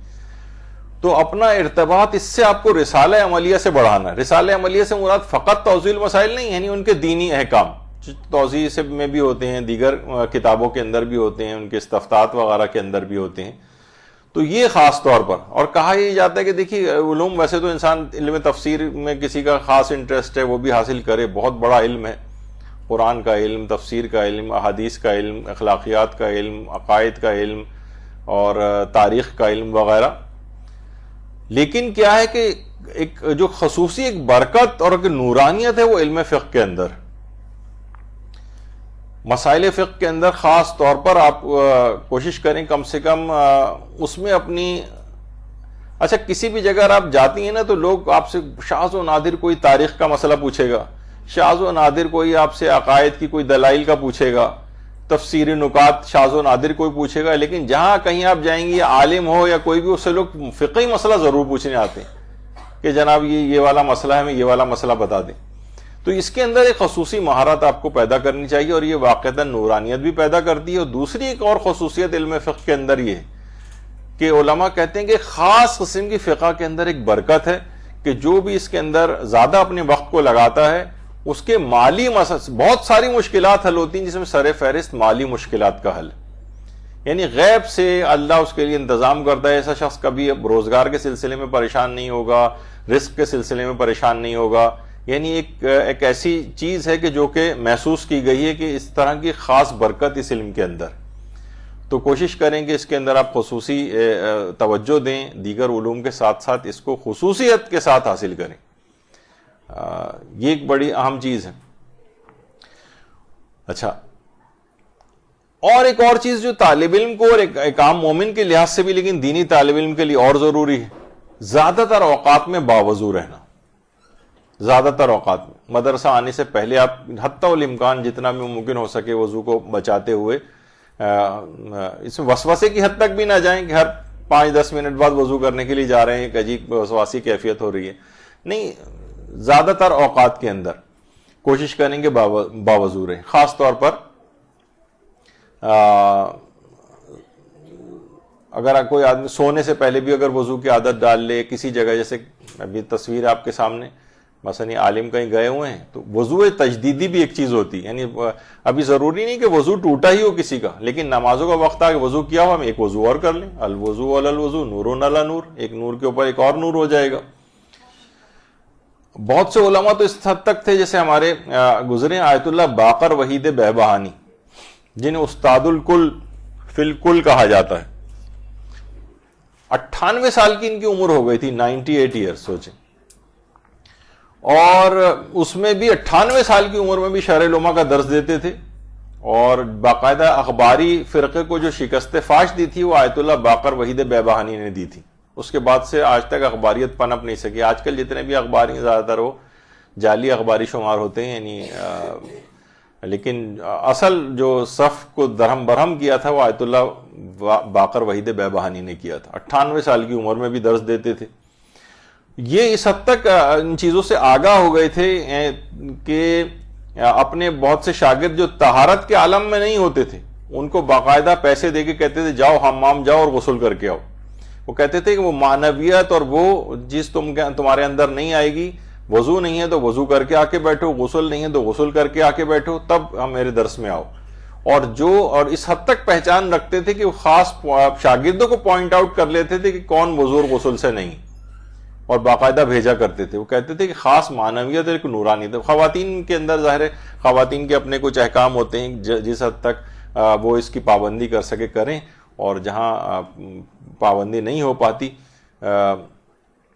تو اپنا ارتباط اس سے آپ کو رسالہ عملیہ سے بڑھانا. رسالہ عملیہ سے مراد فقط توضیح المسائل نہیں، یعنی ان کے دینی احکام توضیح سے میں بھی ہوتے ہیں، دیگر کتابوں کے اندر بھی ہوتے ہیں، ان کے استفتاحات وغیرہ کے اندر بھی ہوتے ہیں. تو یہ خاص طور پر. اور کہا یہ جاتا ہے کہ دیکھیے علوم ویسے تو انسان علم تفسیر میں کسی کا خاص انٹرسٹ ہے وہ بھی حاصل کرے، بہت بڑا علم ہے، قرآن کا علم، تفسیر کا علم، احادیث کا علم، اخلاقیات کا علم، عقائد کا علم اور تاریخ کا علم وغیرہ. لیکن کیا ہے کہ ایک جو خصوصی ایک برکت اور ایک نورانیت ہے وہ علم فقہ کے اندر. مسائل فقہ کے اندر خاص طور پر آپ کوشش کریں کم سے کم اس میں اپنی. اچھا، کسی بھی جگہ آپ جاتی ہیں نا تو لوگ آپ سے شاذ و نادر کوئی تاریخ کا مسئلہ پوچھے گا، شاذ و نادر کوئی آپ سے عقائد کی کوئی دلائل کا پوچھے گا، تفسیری نکات شاذ و نادر کوئی پوچھے گا. لیکن جہاں کہیں آپ جائیں گے، عالم ہو یا کوئی بھی، اس سے لوگ فقہی مسئلہ ضرور پوچھنے آتے ہیں کہ جناب یہ والا مسئلہ ہے، ہمیں یہ والا مسئلہ بتا دیں. تو اس کے اندر ایک خصوصی مہارت آپ کو پیدا کرنی چاہیے، اور یہ واقعتاً نورانیت بھی پیدا کرتی ہے. اور دوسری ایک اور خصوصیت علم فقہ کے اندر یہ ہے کہ علماء کہتے ہیں کہ خاص قسم کی فقہ کے اندر ایک برکت ہے کہ جو بھی اس کے اندر زیادہ اپنے وقت کو لگاتا ہے اس کے مالی بہت ساری مشکلات حل ہوتی ہیں، جس میں سر فہرست مالی مشکلات کا حل. یعنی غیب سے اللہ اس کے لیے انتظام کرتا ہے. ایسا شخص کبھی روزگار کے سلسلے میں پریشان نہیں ہوگا، رزق کے سلسلے میں پریشان نہیں ہوگا. یعنی ایک ایسی چیز ہے کہ جو کہ محسوس کی گئی ہے کہ اس طرح کی خاص برکت اس علم کے اندر. تو کوشش کریں کہ اس کے اندر آپ خصوصی توجہ دیں، دیگر علوم کے ساتھ ساتھ اس کو خصوصیت کے ساتھ حاصل کریں. یہ ایک بڑی اہم چیز ہے. اچھا، اور ایک اور چیز جو طالب علم کو، اور ایک عام مومن کے لحاظ سے بھی لیکن دینی طالب علم کے لیے اور ضروری ہے، زیادہ تر اوقات میں باوضو رہنا. زیادہ تر اوقات میں مدرسہ آنے سے پہلے آپ حتی الامکان جتنا بھی ممکن ہو سکے وضو کو بچاتے ہوئے، اس میں وسوسے کی حد تک بھی نہ جائیں کہ ہر 5-10 منٹ بعد وضو کرنے کے لیے جا رہے ہیں، ایک عجیب وسواسی کیفیت ہو رہی ہے. نہیں، زیادہ تر اوقات کے اندر کوشش کریں کہ باوضو رہیں. خاص طور پر اگر کوئی آدمی سونے سے پہلے بھی اگر وضو کی عادت ڈال لے کسی جگہ، جیسے ابھی تصویر آپ کے سامنے، مثلا عالم کہیں گئے ہوئے ہیں تو وضو تجدیدی بھی ایک چیز ہوتی ہے. یعنی ابھی ضروری نہیں کہ وضو ٹوٹا ہی ہو کسی کا، لیکن نمازوں کا وقت آ کے وضو کیا ہو، ہم ایک وضو اور کر لیں. الوضو علی الوضو نور علی نور، ایک نور کے اوپر ایک اور نور ہو جائے گا. بہت سے علماء تو اس حد تک تھے، جیسے ہمارے گزرے آیت اللہ باقر وحید بہبہانی، جنہیں استاد الکل فی الکل کہا جاتا ہے. 98 سال کی ان کی عمر ہو گئی تھی، 98 ایئرس. سوچیں اور اس میں بھی 98 سال کی عمر میں بھی شرح العلماء کا درس دیتے تھے، اور باقاعدہ اخباری فرقے کو جو شکست فاش دی تھی وہ آیت اللہ باقر وحید بیبہانی نے دی تھی. اس کے بعد سے آج تک اخباریت پنپ نہیں سکی. آج کل جتنے بھی اخباری زیادہ تر وہ جعلی اخباری شمار ہوتے ہیں، یعنی لیکن اصل جو صف کو درہم برہم کیا تھا وہ آیت اللہ باقر وحید بیبہانی نے کیا تھا. 98 سال کی عمر میں بھی درس دیتے تھے. یہ اس حد تک ان چیزوں سے آگاہ ہو گئے تھے کہ اپنے بہت سے شاگرد جو طہارت کے عالم میں نہیں ہوتے تھے ان کو باقاعدہ پیسے دے کے کہتے تھے جاؤ حمام جاؤ اور غسل کر کے آؤ. وہ کہتے تھے کہ وہ معنویت اور وہ چیز تمہارے اندر نہیں آئے گی. وضو نہیں ہے تو وضو کر کے آ کے بیٹھو، غسل نہیں ہے تو غسل کر کے آ کے بیٹھو، تب ہم میرے درس میں آؤ. اور اس حد تک پہچان رکھتے تھے کہ وہ خاص شاگردوں کو پوائنٹ آؤٹ کر لیتے تھے کہ کون وضو اور غسل سے نہیں، اور باقاعدہ بھیجا کرتے تھے. وہ کہتے تھے کہ خاص معنویت اور ایک نورانیت. خواتین کے اندر ظاہر ہے خواتین کے اپنے کچھ احکام ہوتے ہیں، جس حد تک وہ اس کی پابندی کر سکے کریں، اور جہاں پابندی نہیں ہو پاتی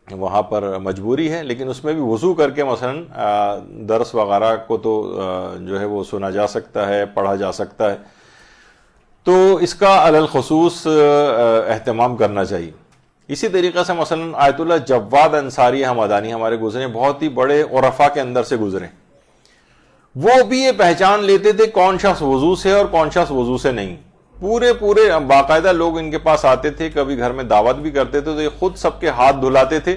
وہاں پر مجبوری ہے. لیکن اس میں بھی وضو کر کے مثلا درس وغیرہ کو تو جو ہے وہ سنا جا سکتا ہے، پڑھا جا سکتا ہے. تو اس کا علی الخصوص اہتمام کرنا چاہیے. اسی طریقے سے مثلا آیت اللہ جواد انصاری حمدانی ہمارے گزرے، بہت ہی بڑے عرفا کے اندر سے گزرے. وہ بھی یہ پہچان لیتے تھے کون شخص وضو سے اور کون شخص وضو سے نہیں. پورے باقاعدہ لوگ ان کے پاس آتے تھے، کبھی گھر میں دعوت بھی کرتے تھے تو یہ خود سب کے ہاتھ دھلاتے تھے،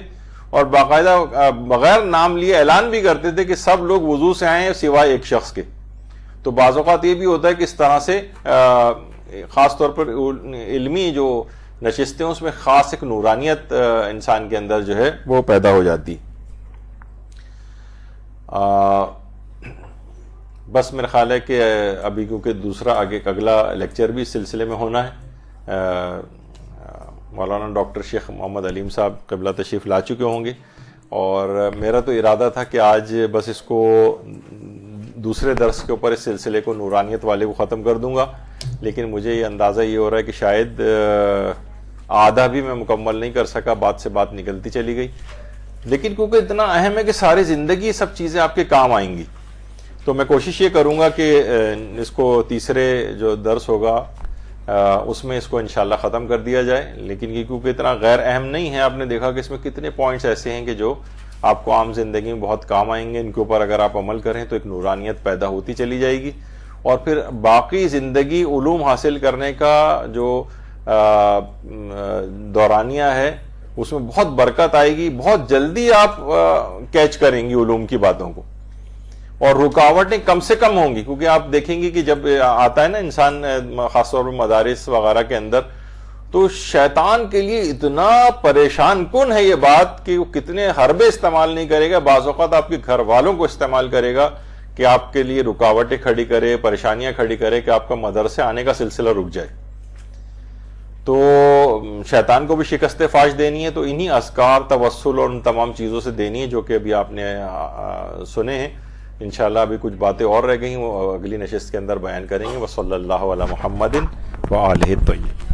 اور باقاعدہ بغیر نام لیے اعلان بھی کرتے تھے کہ سب لوگ وضو سے آئیں سوائے ایک شخص کے. تو بعض اوقات یہ بھی ہوتا ہے کہ اس طرح سے خاص طور پر علمی جو نشستیں اس میں خاص ایک نورانیت انسان کے اندر جو ہے وہ پیدا ہو جاتی. بس میرا خیال ہے کہ ابھی کیونکہ دوسرا اگلا لیکچر بھی اس سلسلے میں ہونا ہے. مولانا ڈاکٹر شیخ محمد علیم صاحب قبلہ تشریف لا چکے ہوں گے، اور میرا تو ارادہ تھا کہ آج بس اس کو دوسرے درس کے اوپر اس سلسلے کو نورانیت والے کو ختم کر دوں گا. لیکن مجھے یہ اندازہ یہ ہو رہا ہے کہ شاید آدھا بھی میں مکمل نہیں کر سکا، بات سے بات نکلتی چلی گئی. لیکن کیونکہ اتنا اہم ہے کہ ساری زندگی سب چیزیں آپ کے کام آئیں گی، تو میں کوشش یہ کروں گا کہ اس کو تیسرے جو درس ہوگا اس میں اس کو انشاءاللہ ختم کر دیا جائے. لیکن یہ کیونکہ اتنا غیر اہم نہیں ہے، آپ نے دیکھا کہ اس میں کتنے پوائنٹس ایسے ہیں کہ جو آپ کو عام زندگی میں بہت کام آئیں گے. ان کے اوپر اگر آپ عمل کریں تو ایک نورانیت پیدا ہوتی چلی جائے گی، اور پھر باقی زندگی علوم حاصل کرنے کا جو دورانیہ ہے اس میں بہت برکت آئے گی. بہت جلدی آپ کیچ کریں گی علوم کی باتوں کو، اور رکاوٹیں کم سے کم ہوں گی. کیونکہ آپ دیکھیں گے کہ جب آتا ہے نا انسان خاص طور پر مدارس وغیرہ کے اندر، تو شیطان کے لیے اتنا پریشان کن ہے یہ بات کہ وہ کتنے حربے استعمال نہیں کرے گا. بعض اوقات آپ کے گھر والوں کو استعمال کرے گا کہ آپ کے لیے رکاوٹیں کھڑی کرے، پریشانیاں کھڑی کرے کہ آپ کا مدرسے آنے کا سلسلہ رک جائے. تو شیطان کو بھی شکست فاش دینی ہے تو انہی اذکار، توسل اور ان تمام چیزوں سے دینی ہے جو کہ ابھی آپ نے سنے ہیں. انشاءاللہ ابھی کچھ باتیں اور رہ گئی، وہ اگلی نشست کے اندر بیان کریں گے. وصلی اللہ علی محمد وآلہ الطیبین.